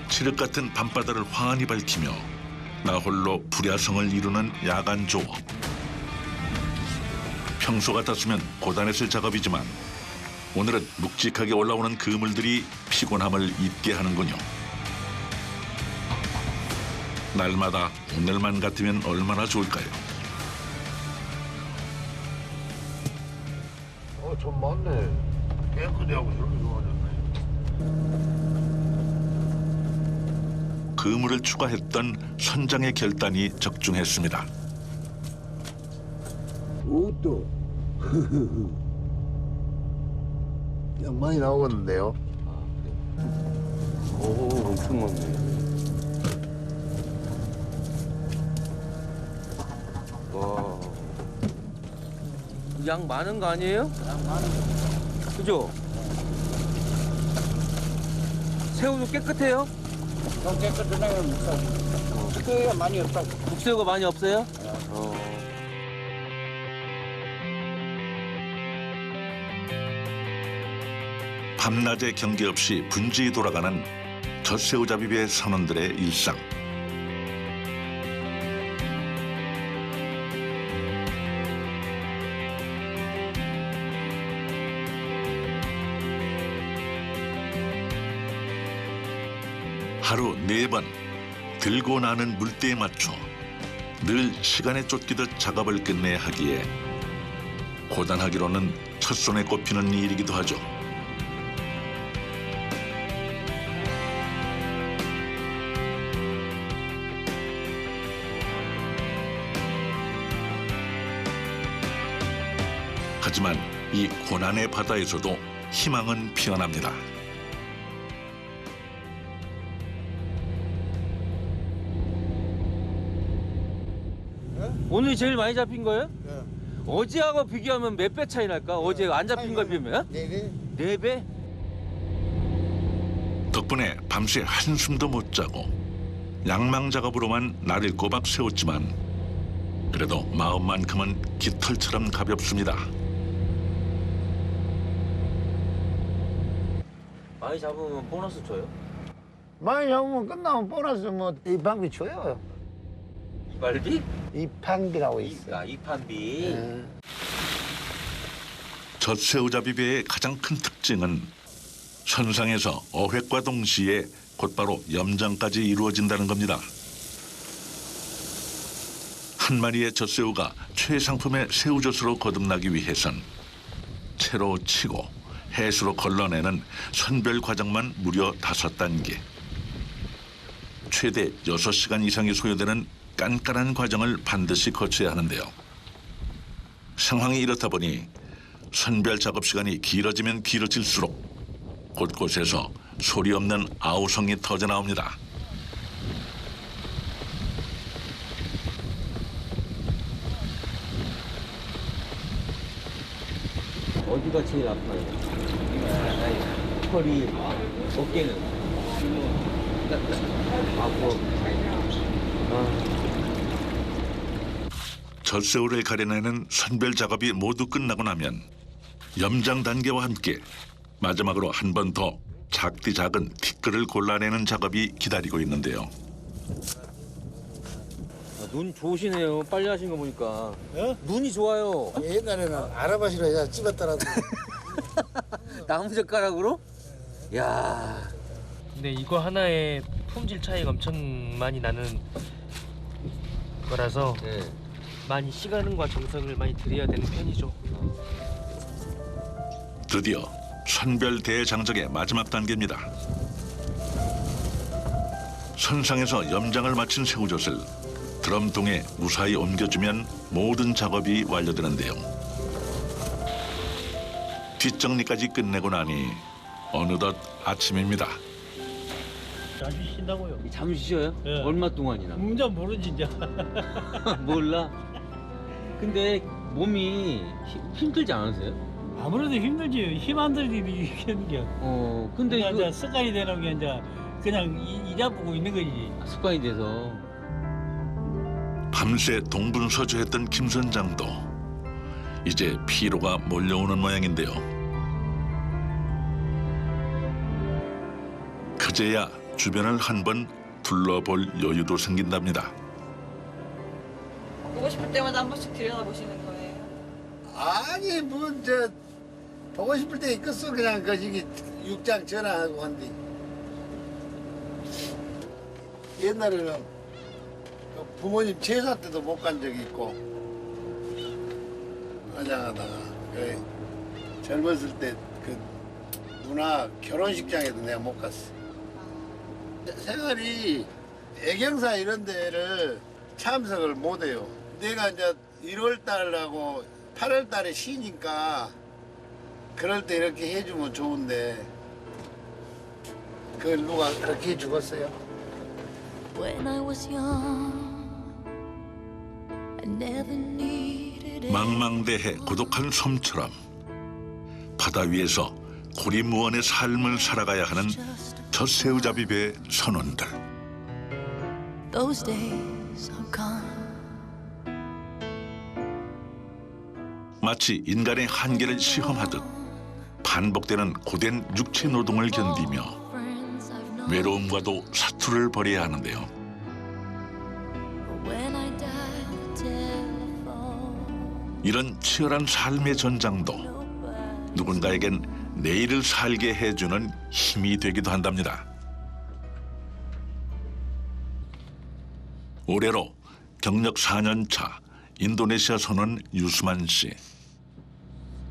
칠흑 같은 밤바다를 환히 밝히며 나홀로 불야성을 이루는 야간 조업. 평소 같았으면 고단했을 작업이지만 오늘은 묵직하게 올라오는 그물들이 피곤함을 잊게 하는군요. 날마다 오늘만 같으면 얼마나 좋을까요? 좀 많네. 깨끗이 하고 이렇게 좋아졌네. 그물을 추가했던 선장의 결단이 적중했습니다. 옷도 양 많이 나오겠는데요? 오, 엄청 많네. 와. 양 많은 거 아니에요? 양 많은 거. 그죠? 새우도 깨끗해요? 좀 깨끗한 애는 못 사지. 그게 많이 없다. 국새우가 많이 없어요? 밤낮의 경계 없이 분주히 돌아가는 젖새우잡이배 선원들의 일상. 하루 4번 들고 나는 물때에 맞춰 늘 시간에 쫓기듯 작업을 끝내야 하기에 고단하기로는 첫손에 꼽히는 일이기도 하죠. 하지만 이 고난의 바다에서도 희망은 피어납니다. 오늘 제일 많이 잡힌 거예요? 어제하고 비교하면 몇 배 차이 날까? 어제 안 잡힌 거 비하면? 4배. 4배? 덕분에 밤새 한숨도 못 자고 양망 작업으로만 날을 꼬박 세웠지만 그래도 마음만큼은 깃털처럼 가볍습니다. 많이 잡으면 보너스 줘요? 많이 잡으면 끝나면 보너스 뭐 입항비 줘요. 이발비? 입항비라고 있어. 입항비. 젖새우잡이배의 가장 큰 특징은 선상에서 어획과 동시에 곧바로 염장까지 이루어진다는 겁니다. 한 마리의 젖새우가 최상품의 새우젓으로 거듭나기 위해선 채로 치고 해수로 걸러내는 선별 과정만 무려 5단계. 최대 6시간 이상이 소요되는 깐깐한 과정을 반드시 거쳐야 하는데요. 상황이 이렇다 보니 선별 작업 시간이 길어지면 길어질수록 곳곳에서 소리 없는 아우성이 터져 나옵니다. 어디가 제일 아파요? 허리, 어깨는? 아파. 젖새우를 가려내는 선별 작업이 모두 끝나고 나면 염장 단계와 함께 마지막으로 한 번 더 작디 작은 티끌을 골라내는 작업이 기다리고 있는데요. 눈 좋으시네요. 빨리 하신 거 보니까. 눈이 좋아요. 옛날에는 아라바시로 해서 찍었더라도 나무젓가락으로? 야. 근데 이거 하나에 품질 차이가 엄청 많이 나는 거라서 많이 시간과 정성을 많이 들여야 되는 편이죠. 드디어 선별 대장작의 마지막 단계입니다. 선상에서 염장을 마친 새우젓을 드럼통에 무사히 옮겨주면 모든 작업이 완료되는데요. 뒷정리까지 끝내고 나니 어느덧 아침입니다. 잠시 쉰다고요. 잠시 쉬어요? 예. 얼마 동안이나? 문자 모르지 이제. 몰라. 근데 몸이 힘들지 않으세요? 아무래도 힘들지. 힘 안 들지 이기는 게. 근데 그러니까 이거 이제 습관이 되는 게 이제 그냥 이 잡고 있는 거지. 습관이 돼서. 밤새 동분서주했던 김 선장도 이제 피로가 몰려오는 모양인데요. 그제야 주변을 한번 둘러볼 여유도 생긴답니다. 보고 싶을 때마다 한 번씩 들여다보시는 거예요? 아니 뭐 저 보고 싶을 때 있겠어. 그냥 거기 육장 전화하고 한디. 옛날에는 그 부모님 제사 때도 못 간 적이 있고 화장하다가 그래 젊었을 때 그 누나 결혼식장에도 내가 못 갔어. 생활이 애경사 이런 데를 참석을 못 해요. 내가 이제 1월 달하고 8월 달에 쉬니까 그럴 때 이렇게 해주면 좋은데 그걸 누가 그렇게 해주겠어요? When I was young, I never needed 망망대해 고독한 섬처럼 바다 위에서 고리무원의 삶을 살아가야 하는 젖새우잡이 배 선원들. Those days are gone. 마치 인간의 한계를 시험하듯 반복되는 고된 육체 노동을 견디며 외로움과도 사투를 벌여야 하는데요. When I dial the telephone. 이런 치열한 삶의 전장도 누군가에겐 내일을 살게 해주는 힘이 되기도 한답니다. 올해로 경력 4년 차 인도네시아 선원 유스만 씨.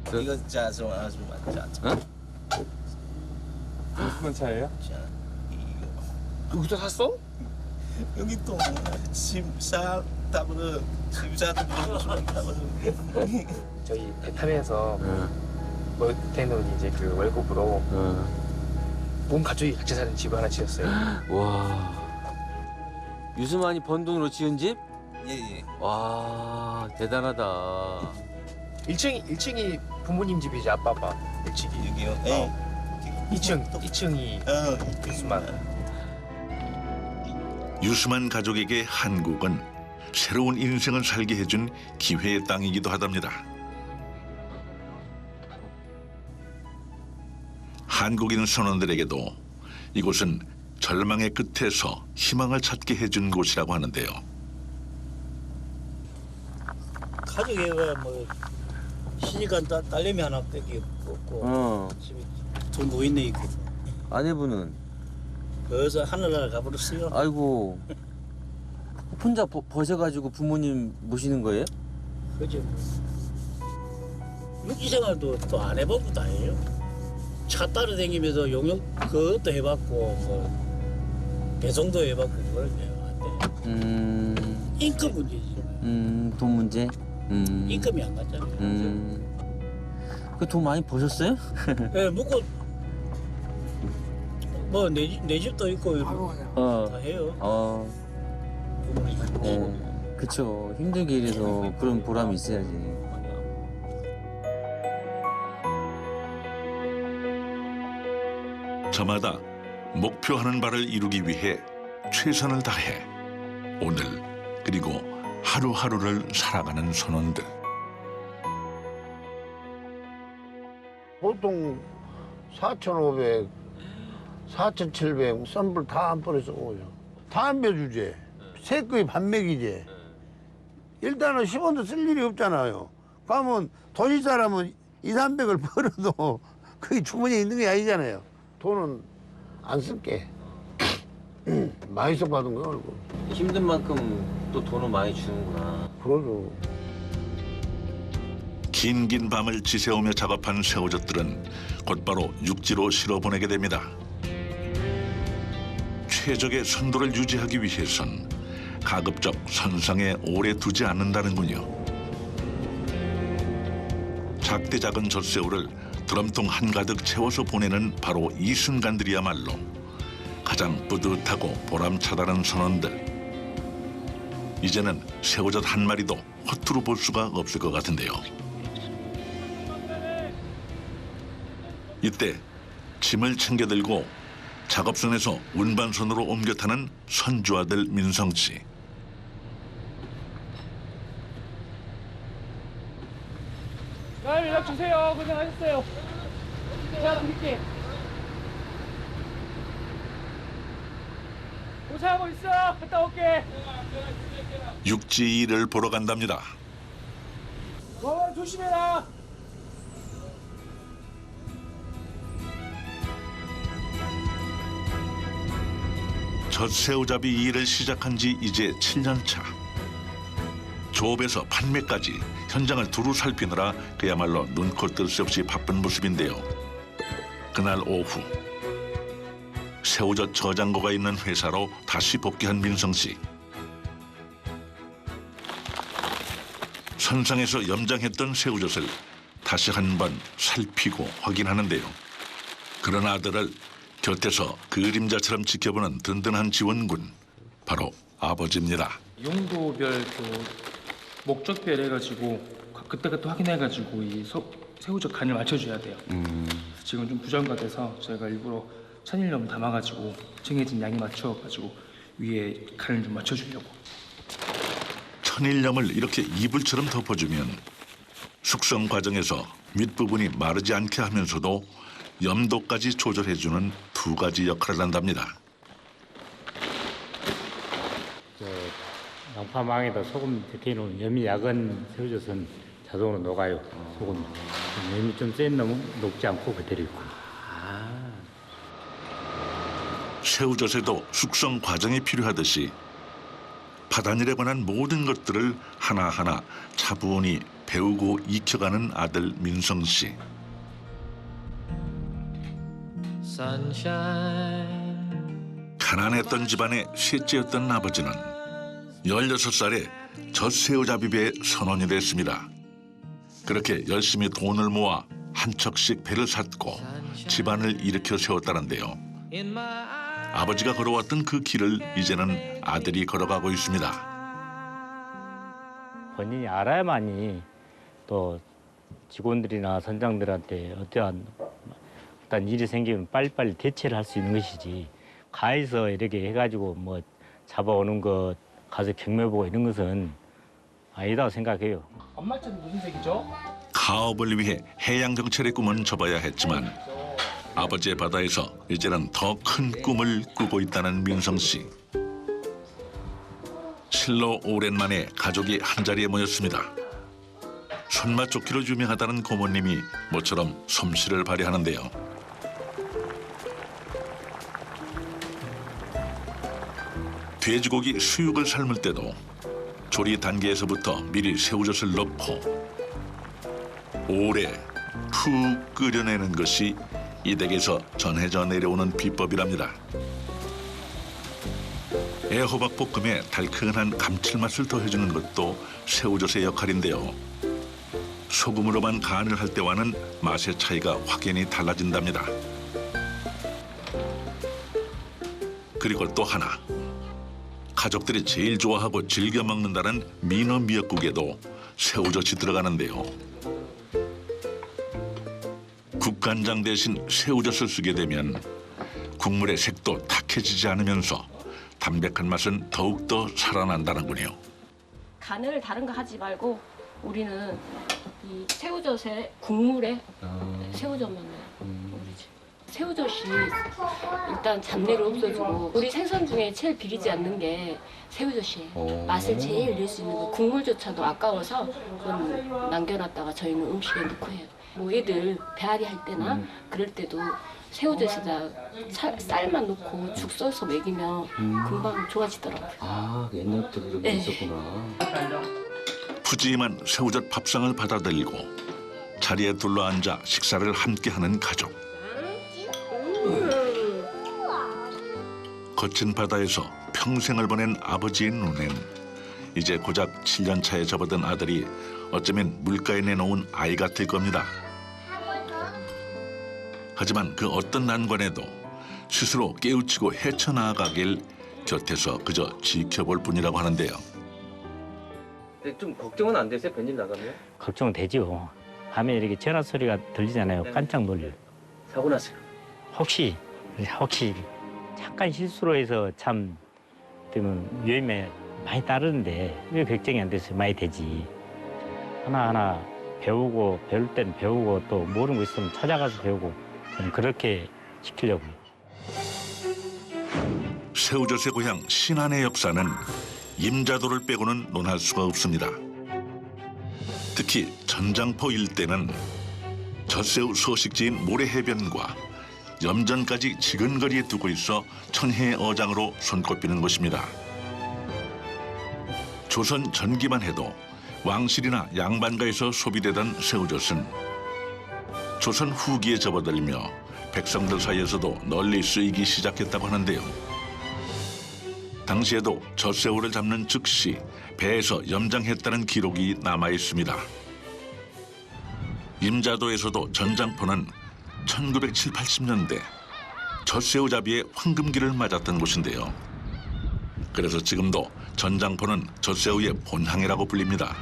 이거 아주 맞자. 무슨 차예요? 여기서 샀어? 여기 또 심사 따보는 심사도 보는 저희 베트남에서 그때는 이제 그 월급으로 온 가족이 같이 사는 집을 하나 지었어요. 와. 유수만이 번 돈으로 지은 집? 예예. 와, 대단하다. 1층이 부모님 집이지, 아빠 1층이. 여기요? 2층이 유수만. 유스만 가족에게 한국은 새로운 인생을 살게 해준 기회의 땅이기도 하답니다. 한국인 선원들에게도 이곳은 절망의 끝에서 희망을 찾게 해준 곳이라고 하는데요. 가족에 뭐 시집간 딸내미 하나밖에 없고 집에 두 노인네 있고 아내분은? 그래서 하늘나라 가버렸어요. 아이고. 혼자 버셔가지고 부모님 모시는 거예요? 그죠. 육지생활도 또 안 해보고 다해요. 차 따라 다니면서 용역 그것도 해봤고 뭐 배송도 해봤고 그걸 내가 한대. 인금 문제지. 돈 문제? 인금이 안 갔잖아요. 그 돈 많이 버셨어요? 예, 묵고 뭐 내 집도 있고 다 해요. 네, 그쵸. 힘들게 일해서 그런 보람이 있어야지. 저마다 목표하는 바를 이루기 위해 최선을 다해 오늘 그리고 하루하루를 살아가는 선원들. 보통 4,500, 4,700 썬불 다 한 번에 쏘고 오죠. 담배 주제, 새끼 반맥이제. 일단은 10원도 쓸 일이 없잖아요. 그러면 돈 있는 사람은 200~300을 벌어도 그게 주머니에 있는 게 아니잖아요. 돈은 안 쓸게. 많이 써받은 거 알고. 힘든 만큼 또 돈을 많이 주는구나. 그러죠. 긴긴 밤을 지새우며 작업한 새우젓들은 곧바로 육지로 실어보내게 됩니다. 최적의 선도를 유지하기 위해선 가급적 선상에 오래 두지 않는다는군요. 작디 작은 젖새우를 드럼통 한가득 채워서 보내는 바로 이 순간들이야말로 가장 뿌듯하고 보람차다는 선원들. 이제는 새우젓 한 마리도 허투루 볼 수가 없을 것 같은데요. 이때 짐을 챙겨 들고 작업선에서 운반선으로 옮겨 타는 선주 아들 민성 씨. 날 연락 주세요. 고생하셨어요. 제가 드릴게. 고생하고 있어. 갔다 올게. 육지 일을 보러 간답니다. 조심해라. 젖새우잡이 일을 시작한 지 이제 7년 차. 조업에서 판매까지 현장을 두루 살피느라 그야말로 눈코 뜰 새 없이 바쁜 모습인데요. 그날 오후 새우젓 저장고가 있는 회사로 다시 복귀한 민성 씨. 선상에서 염장했던 새우젓을 다시 한번 살피고 확인하는데요. 그런 아들을 곁에서 그림자처럼 지켜보는 든든한 지원군, 바로 아버지입니다. 용도별 목적별 해가지고 그때그때 확인해가지고 이 새우젓 간을 맞춰줘야 돼요. 지금 좀 부정가돼서 저희가 일부러 천일염 담아가지고 정해진 양에 맞춰가지고 위에 간을 좀 맞춰주려고. 천일염을 이렇게 이불처럼 덮어주면 숙성 과정에서 윗부분이 마르지 않게 하면서도 염도까지 조절해주는 두 가지 역할을 한답니다. 양파망에다 소금 이렇게 놓은 염이 약은 새우젓은 자동으로 녹아요. 소금. 염이 좀 센 놈은 녹지 않고 그대로 있고. 새우젓에도 숙성 과정이 필요하듯이 바다일에 관한 모든 것들을 하나하나 차분히 배우고 익혀가는 아들 민성 씨. 가난했던 집안의 셋째였던 아버지는 16살에 젖새우잡이배의 선원이 됐습니다. 그렇게 열심히 돈을 모아 한 척씩 배를 샀고 집안을 일으켜 세웠다는데요. 아버지가 걸어왔던 그 길을 이제는 아들이 걸어가고 있습니다. 본인이 알아야만이 또 직원들이나 선장들한테 어떠한 일이 생기면 빨리빨리 대처를 할 수 있는 것이지, 가에서 이렇게 해가지고 뭐 잡아오는 것 가서 경매 보고 이런 것은 아니다고 생각해요. 엄마처럼 무슨 색이죠? 가업을 위해 해양 정찰의 꿈은 접어야 했지만 아버지의 바다에서 이제는 더 큰 꿈을 꾸고 있다는 민성 씨. 실로 오랜만에 가족이 한자리에 모였습니다. 손맛 좋기로 유명하다는 고모님이 모처럼 솜씨를 발휘하는데요. 돼지고기 수육을 삶을 때도 조리 단계에서부터 미리 새우젓을 넣고 오래 푹 끓여내는 것이 이 댁에서 전해져 내려오는 비법이랍니다. 애호박 볶음에 달큰한 감칠맛을 더해주는 것도 새우젓의 역할인데요. 소금으로만 간을 할 때와는 맛의 차이가 확연히 달라진답니다. 그리고 또 하나, 가족들이 제일 좋아하고 즐겨 먹는다는 민어 미역국에도 새우젓이 들어가는데요. 국간장 대신 새우젓을 쓰게 되면 국물의 색도 탁해지지 않으면서 담백한 맛은 더욱더 살아난다는군요. 간을 다른 거 하지 말고 우리는 이 새우젓에 국물에 새우젓만 넣어요. 새우젓이 일단 잡내를 없애주고 우리 생선 중에 제일 비리지 않는 게 새우젓이에요. 맛을 제일 낼 수 있는 거. 국물조차도 아까워서 그건 남겨놨다가 저희는 음식에 넣고 해요. 뭐 애들 배앓이 할 때나 그럴 때도 새우젓에다 쌀만 넣고 죽 써서 먹이면 금방 좋아지더라고요. 아, 옛날부터 그런 게 네. 있었구나. 푸짐한 새우젓 밥상을 받아들이고 자리에 둘러앉아 식사를 함께하는 가족. 거친 바다에서 평생을 보낸 아버지의 눈엔 이제 고작 7년 차에 접어든 아들이 어쩌면 물가에 내놓은 아이 같을 겁니다. 하지만 그 어떤 난관에도 스스로 깨우치고 헤쳐나가길 곁에서 그저 지켜볼 뿐이라고 하는데요. 좀 걱정은 안 되세요? 벤질 나가면? 걱정은 되죠. 밤에 이렇게 전화 소리가 들리잖아요. 깜짝 놀려요. 사고 났어요. 혹시 잠깐 실수로 해서 참 되면 위험에 많이 따르는데 왜 걱정이 안 됐어요? 많이 되지. 하나하나 배우고 배울 땐 배우고 또 모르는 거 있으면 찾아가서 배우고 저는 그렇게 시키려고요. 새우젓의 고향 신안의 역사는 임자도를 빼고는 논할 수가 없습니다. 특히 전장포 일대는 젖새우 서식지인 모래해변과 염전까지 지근거리에 두고 있어 천혜의 어장으로 손꼽히는 곳입니다. 조선 전기만 해도 왕실이나 양반가에서 소비되던 새우젓은 조선 후기에 접어들며 백성들 사이에서도 널리 쓰이기 시작했다고 하는데요. 당시에도 젖새우를 잡는 즉시 배에서 염장했다는 기록이 남아 있습니다. 임자도에서도 전장포는 1970, 80년대 젖새우잡이의 황금기를 맞았던 곳인데요. 그래서 지금도 전장포는 젖새우의 본향이라고 불립니다.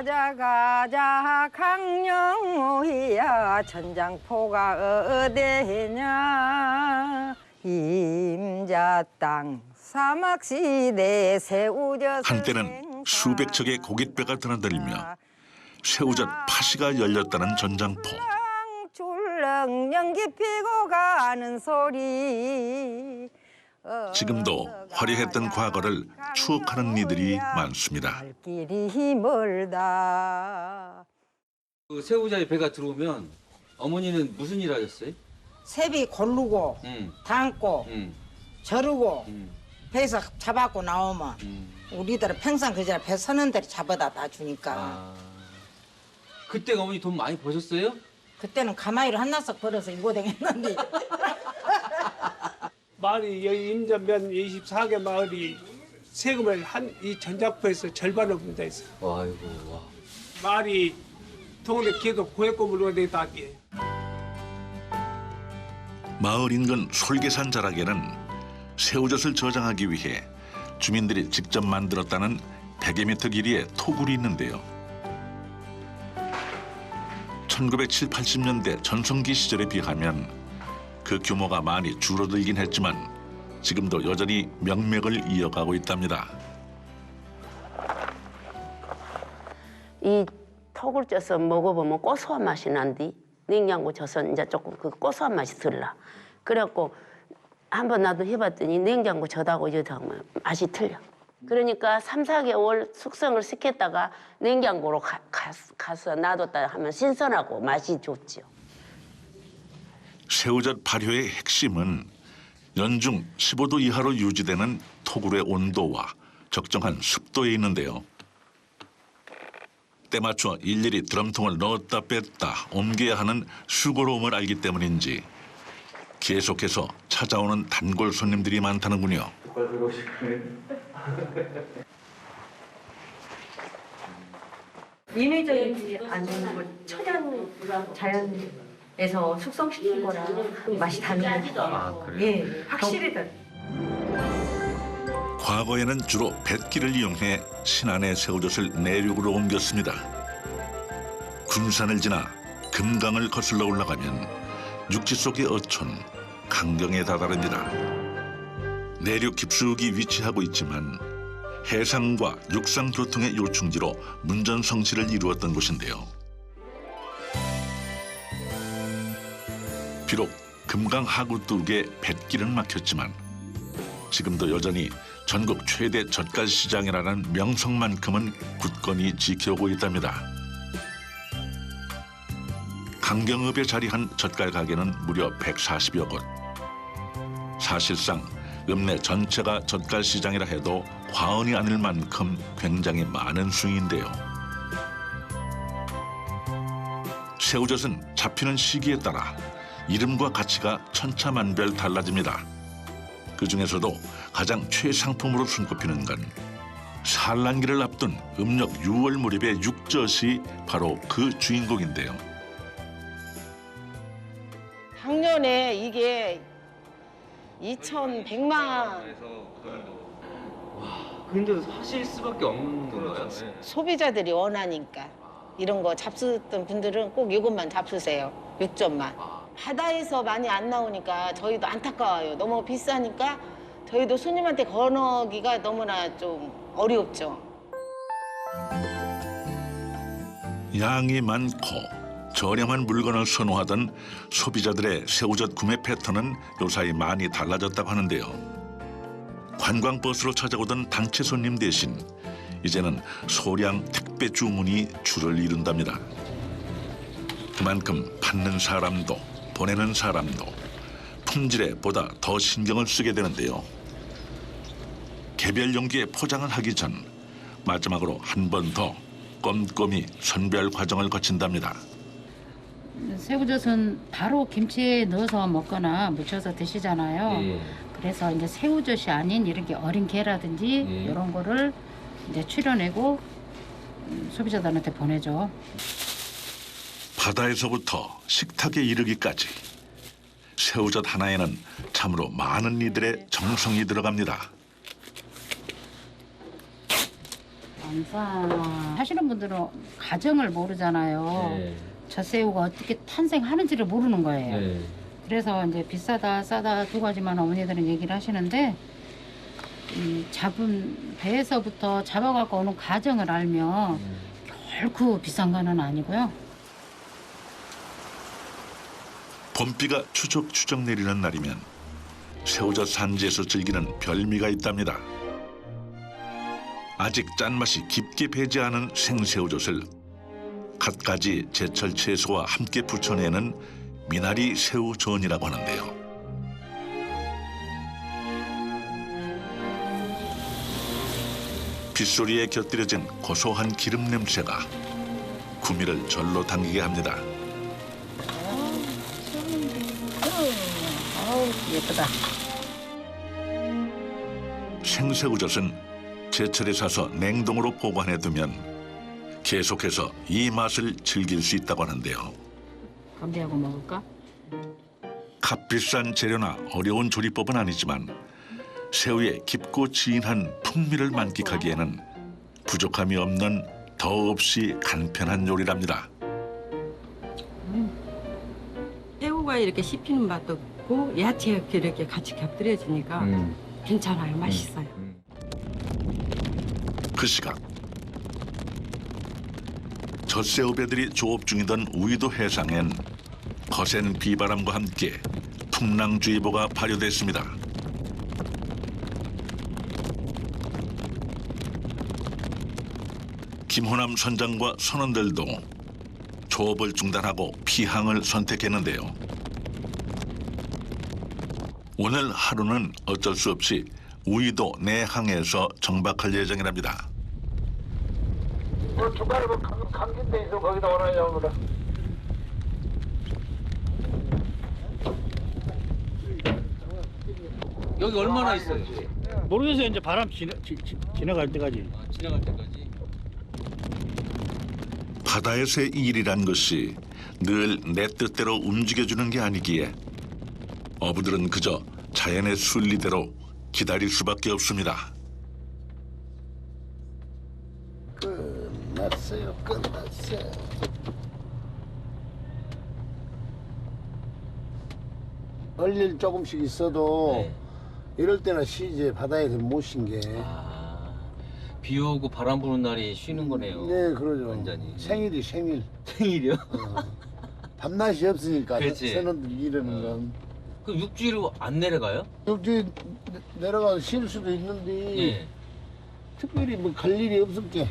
가자 가자 강령호야 전장포가 어디냐 임자 땅 사막시대 새우젓 한때는 수백 척의 고깃배가 드나들며 새우젓 파시가 열렸다는 전장포. 출렁 연기 피고 가는 소리 지금도 화려했던 과거를 추억하는 이들이 많습니다. 길이 멀다. 그 새우젓에 배가 들어오면 어머니는 무슨 일 하셨어요? 새비 고르고 담고 저르고 배에서 잡아갖고 나오면 우리들은 평생 그저 배 서는 대로 잡아다 다 주니까 그때 어머니 돈 많이 버셨어요? 그때는 가마이로 한나석 벌어서 이거 댕했는데 마을이 여기 임전면 24개 마을이 세금을 이 전작포에서 절반을 분다 했어요. 아이고 와. 마을이 동네 계속 고액고물로 내다기에. 마을 인근 솔계산 자락에는 새우젓을 저장하기 위해 주민들이 직접 만들었다는 100m 길이의 토굴이 있는데요. 1970, 80년대 전성기 시절에 비하면 그 규모가 많이 줄어들긴 했지만 지금도 여전히 명맥을 이어가고 있답니다. 이 톡을 쪄서 먹어보면 고소한 맛이 난디 냉장고 져서 이제 조금 그 고소한 맛이 들라. 그래갖고 한번 나도 해봤더니 냉장고 져다고 이제 정말 맛이 틀려. 그러니까 3, 4개월 숙성을 시켰다가 냉장고로 가서 놔뒀다 하면 신선하고 맛이 좋죠. 새우젓 발효의 핵심은 연중 15도 이하로 유지되는 토굴의 온도와 적정한 습도에 있는데요. 때맞춰 일일이 드럼통을 넣었다 뺐다 옮겨야 하는 수고로움을 알기 때문인지 계속해서 찾아오는 단골 손님들이 많다는군요. 인위적이지 않은 뭐 천연 자연에서 숙성시킨 거라 맛이 다르거든요. 아, 그래요? 예, 확실히 다르. 과거에는 주로 뱃길을 이용해 신안의 새우젓을 내륙으로 옮겼습니다. 군산을 지나 금강을 거슬러 올라가면 육지 속의 어촌, 강경에 다다릅니다. 내륙 깊숙이 위치하고 있지만 해상과 육상 교통의 요충지로 문전성시를 이루었던 곳인데요. 비록 금강 하구 뚝에 뱃길은 막혔지만 지금도 여전히 전국 최대 젓갈 시장이라는 명성만큼은 굳건히 지켜오고 있답니다. 강경읍에 자리한 젓갈 가게는 무려 140여 곳. 사실상 읍내 전체가 젓갈 시장이라 해도 과언이 아닐 만큼 굉장히 많은 수인데요. 새우젓은 잡히는 시기에 따라 이름과 가치가 천차만별 달라집니다. 그중에서도 가장 최상품으로 손꼽히는 건 산란기를 앞둔 음력 6월 무렵의 육젓이 바로 그 주인공인데요. 작년에 이게 2,100만 근데 사실 수밖에 없는 건가요? 소비자들이 원하니까 이런 거 잡수던 분들은 꼭 이것만 잡수세요. 6점만. 바다에서 많이 안 나오니까 저희도 안타까워요. 너무 비싸니까 저희도 손님한테 건너기가 너무나 좀 어렵죠. 양이 많고 저렴한 물건을 선호하던 소비자들의 새우젓 구매 패턴은 요사이 많이 달라졌다고 하는데요. 관광버스로 찾아오던 단체 손님 대신 이제는 소량 택배 주문이 줄을 이룬답니다. 그만큼 받는 사람도 보내는 사람도 품질에 보다 더 신경을 쓰게 되는데요. 개별 용기에 포장을 하기 전 마지막으로 한 번 더 꼼꼼히 선별 과정을 거친답니다. 새우젓은 바로 김치에 넣어서 먹거나 무쳐서 드시잖아요. 그래서 이제 새우젓이 아닌 이렇게 어린 게라든지 이런 거를 이제 추려내고 소비자들한테 보내죠. 바다에서부터 식탁에 이르기까지 새우젓 하나에는 참으로 많은 이들의 정성이 들어갑니다. 하시는 분들은 가정을 모르잖아요. 젖새우가 어떻게 탄생하는지를 모르는 거예요. 그래서 이제 비싸다 싸다 두 가지만 어머니들은 얘기를 하시는데 이 잡은 배에서부터 잡아갖고 오는 과정을 알면 결코 비싼 거는 아니고요. 봄비가 추적추적 내리는 날이면 새우젓 산지에서 즐기는 별미가 있답니다. 아직 짠맛이 깊게 배지 않은 생새우젓을 갖가지 제철 채소와 함께 부쳐내는 미나리 새우전이라고 하는데요. 빗소리에 곁들여진 고소한 기름 냄새가 구미를 절로 당기게 합니다. 예쁘다. 생새우젓은 제철에 사서 냉동으로 보관해 두면 계속해서 이 맛을 즐길 수 있다고 하는데요. 건배하고 먹을까? 값비싼 재료나 어려운 조리법은 아니지만 새우의 깊고 진한 풍미를 만끽하기에는 부족함이 없는 더없이 간편한 요리랍니다. 새우가 이렇게 씹히는 맛도 있고 야채가 이렇게 같이 곁들여지니까 괜찮아요. 맛있어요. 그 시각 젖새우배들이 조업 중이던 우이도 해상엔 거센 비바람과 함께 풍랑주의보가 발효됐습니다. 김호남 선장과 선원들도 조업을 중단하고 피항을 선택했는데요. 오늘 하루는 어쩔 수 없이 우이도 내항에서 정박할 예정이랍니다. 주말에 감긴 데 있어 거기다 오라요 그래. 여기 얼마나 있어요? 모르겠어요. 이제 바람 지나갈 때까지. 지나갈 때까지. 바다에서의 일이란 것이 늘 내 뜻대로 움직여주는 게 아니기에 어부들은 그저 자연의 순리대로 기다릴 수밖에 없습니다. 끝났어요. 끝났어요. 얼릴 조금씩 있어도 이럴 때나 쉬지 바다에서 못 쉰 게. 비 오고 바람 부는 날이 쉬는 거네요. 네, 그러죠. 완전히. 생일이 생일. 생일이요? 밤낮이 없으니까 그렇지. 선원들 이러는 건. 그 육지로 안 내려가요? 육지 내려가서 쉴 수도 있는데 예. 특별히 뭐 갈 일이 없을 게.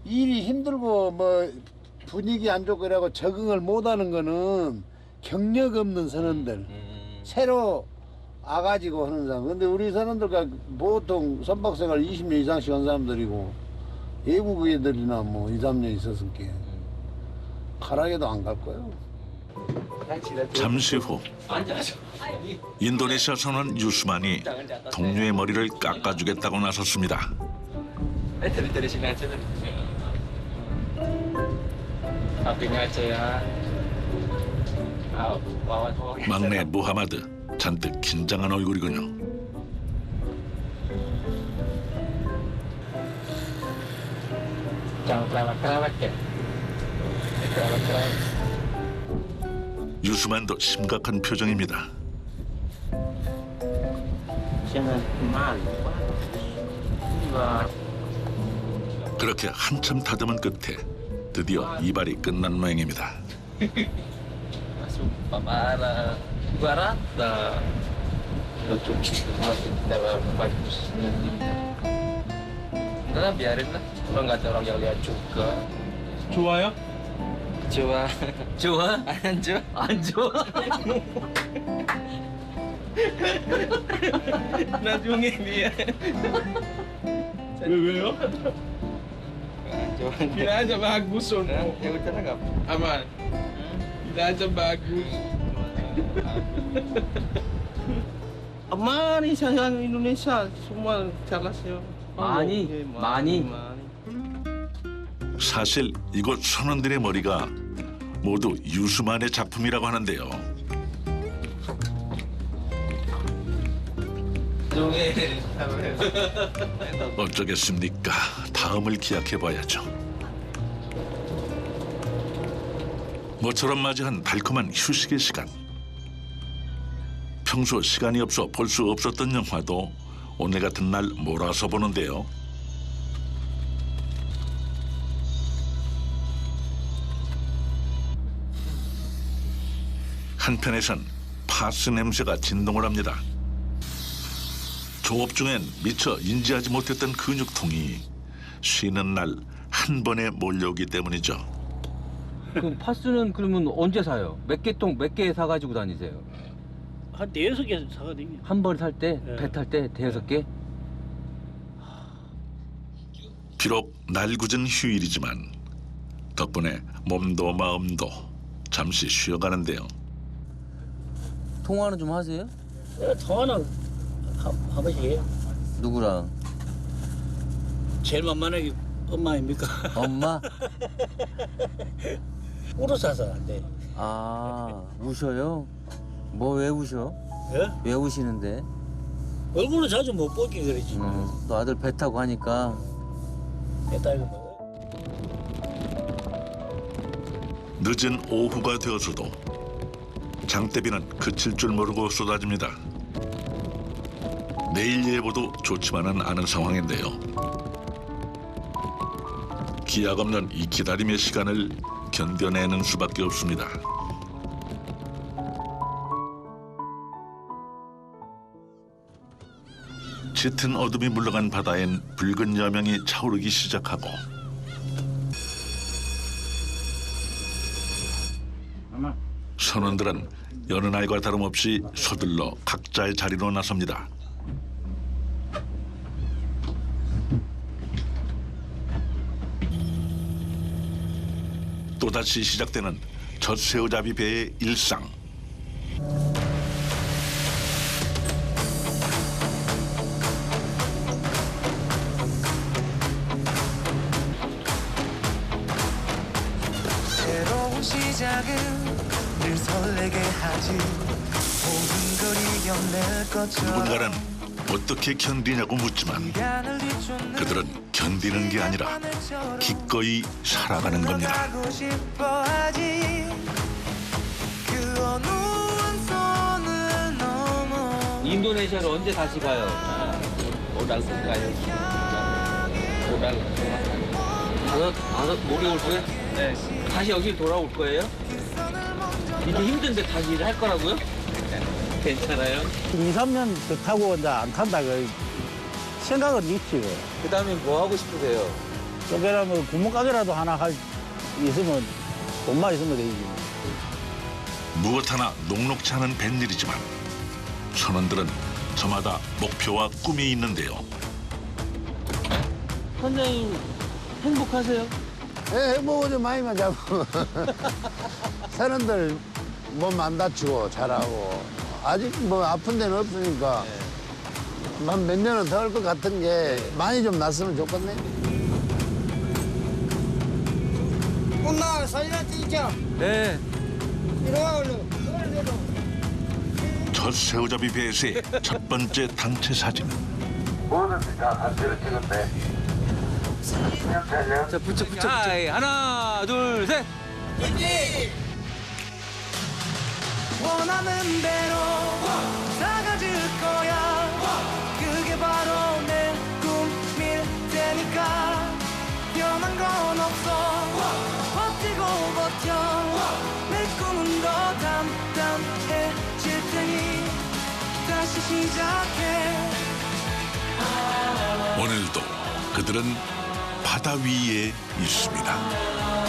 일이 힘들고 뭐 분위기 안 좋고 이라고 적응을 못하는 거는 경력 없는 선원들. 새로 와가지고 하는 사람. 근데 우리 선원들과 보통 선박생활 20년 이상씩 한 사람들이고 외국 애들이나 뭐 2, 3년 있었을 게 가락에도 안 갈 거예요. 잠시 후 인도네시아 선원 유스만이 동료의 머리를 깎아주겠다고 나섰습니다. 막내 무하마드 잔뜩 긴장한 얼굴이군요. 유스만도 심각한 표정입니다. 그렇게 한참 다듬은 끝에 드디어 이발이 끝난 모양입니다. Barat untuk bagus. Udah biarin lah, kalau nggak ada orang yang lihat juga. 좋아요? 좋아. 좋아? 안 좋아? 안 좋아? 나중에 lihat. 왜요? Kira aja bagus, Son. Ya udah nggak aman. Kira aja bagus. Mari sayang Indonesia semua 잘났어요. 많이. 사실 이곳 선원들의 머리가 모두 유스만의 작품이라고 하는데요. 어쩌겠습니까? 다음을 기약해봐야죠. 모처럼 맞이한 달콤한 휴식의 시간. 평소 시간이 없어 볼 수 없었던 영화도 오늘 같은 날 몰아서 보는데요. 한편에선 파스 냄새가 진동을 합니다. 조업 중엔 미처 인지하지 못했던 근육통이 쉬는 날 한 번에 몰려오기 때문이죠. 그럼 파스는 그러면 언제 사요? 몇 개 사가지고 다니세요? 한 대여섯 개 사거든요. 한 번 살 때, 네. 배 탈 때 대여섯 개? 비록 날궂은 휴일이지만 덕분에 몸도 마음도 잠시 쉬어가는데요. 통화는 좀 하세요? 통화는 한 번씩 해요. 누구랑? 제일 만만한 게 엄마입니까? 엄마? 울어서 안 돼. 아, 우셔요? 뭐 왜 우셔? 예? 왜 우시는데? 얼굴은 자주 못 보기 그러지. 또 아들 배 타고 하니까. 배 타고 뭐. 늦은 오후가 되어서도 장대비는 그칠 줄 모르고 쏟아집니다. 내일 예보도 좋지만은 않은 상황인데요. 기약 없는 이 기다림의 시간을 견뎌내는 수밖에 없습니다. 짙은 어둠이 물러간 바다엔 붉은 여명이 차오르기 시작하고 선원들은 여느 날과 다름없이 서둘러 각자의 자리로 나섭니다. 또다시 시작되는 젖새우잡이 배의 일상. 새로운 시작은 늘 설레게 하지 모든 걸 이겨낼 것처럼 누군가는 어떻게 견디냐고 묻지만 그들은 견디는 게 아니라 기꺼이 살아가는 겁니다. 가고 싶어 하지 그 어느 원선을 넘어 인도네시아로 언제 다시 가요? 오달 가요. 오달. 다섯 목이 올 거예요? 네. 다시 여기 돌아올 거예요? 이렇게 힘든데 다시 일을 할 거라고요? 괜찮아요? 2, 3년 더 타고 이제 안 탄다 그 생각은 있지. 그 다음에 뭐 하고 싶으세요? 쪼개라면 구멍가게라도 하나 있으면 돈만 있으면 되지. 무엇 하나 녹록치 않은 뱃일이지만 선원들은 저마다 목표와 꿈이 있는데요. 선장님 행복하세요? 예, 행복은 좀 많이만 잡고. 사람들 몸 안 다치고 잘하고. 아직 뭐 아픈 데는 없으니까 한 몇 년은 더 할 것 같은 게 많이 좀 났으면 좋겠네. 엄마 사진 찍자. 네. 이리와 얼른. 젖새우잡이 배에서의 첫 번째 단체 사진. 뭐든지 다 단체로 찍었대. 자, 붙여. 하나, 둘, 셋. 원하는 대로 나가질 거야 그게 바로 내 꿈일 테니까 변한 건 없어 버티고 버텨 내 꿈은 더 담담해질 테니 다시 시작해 오늘도 그들은 바다 위에 있습니다.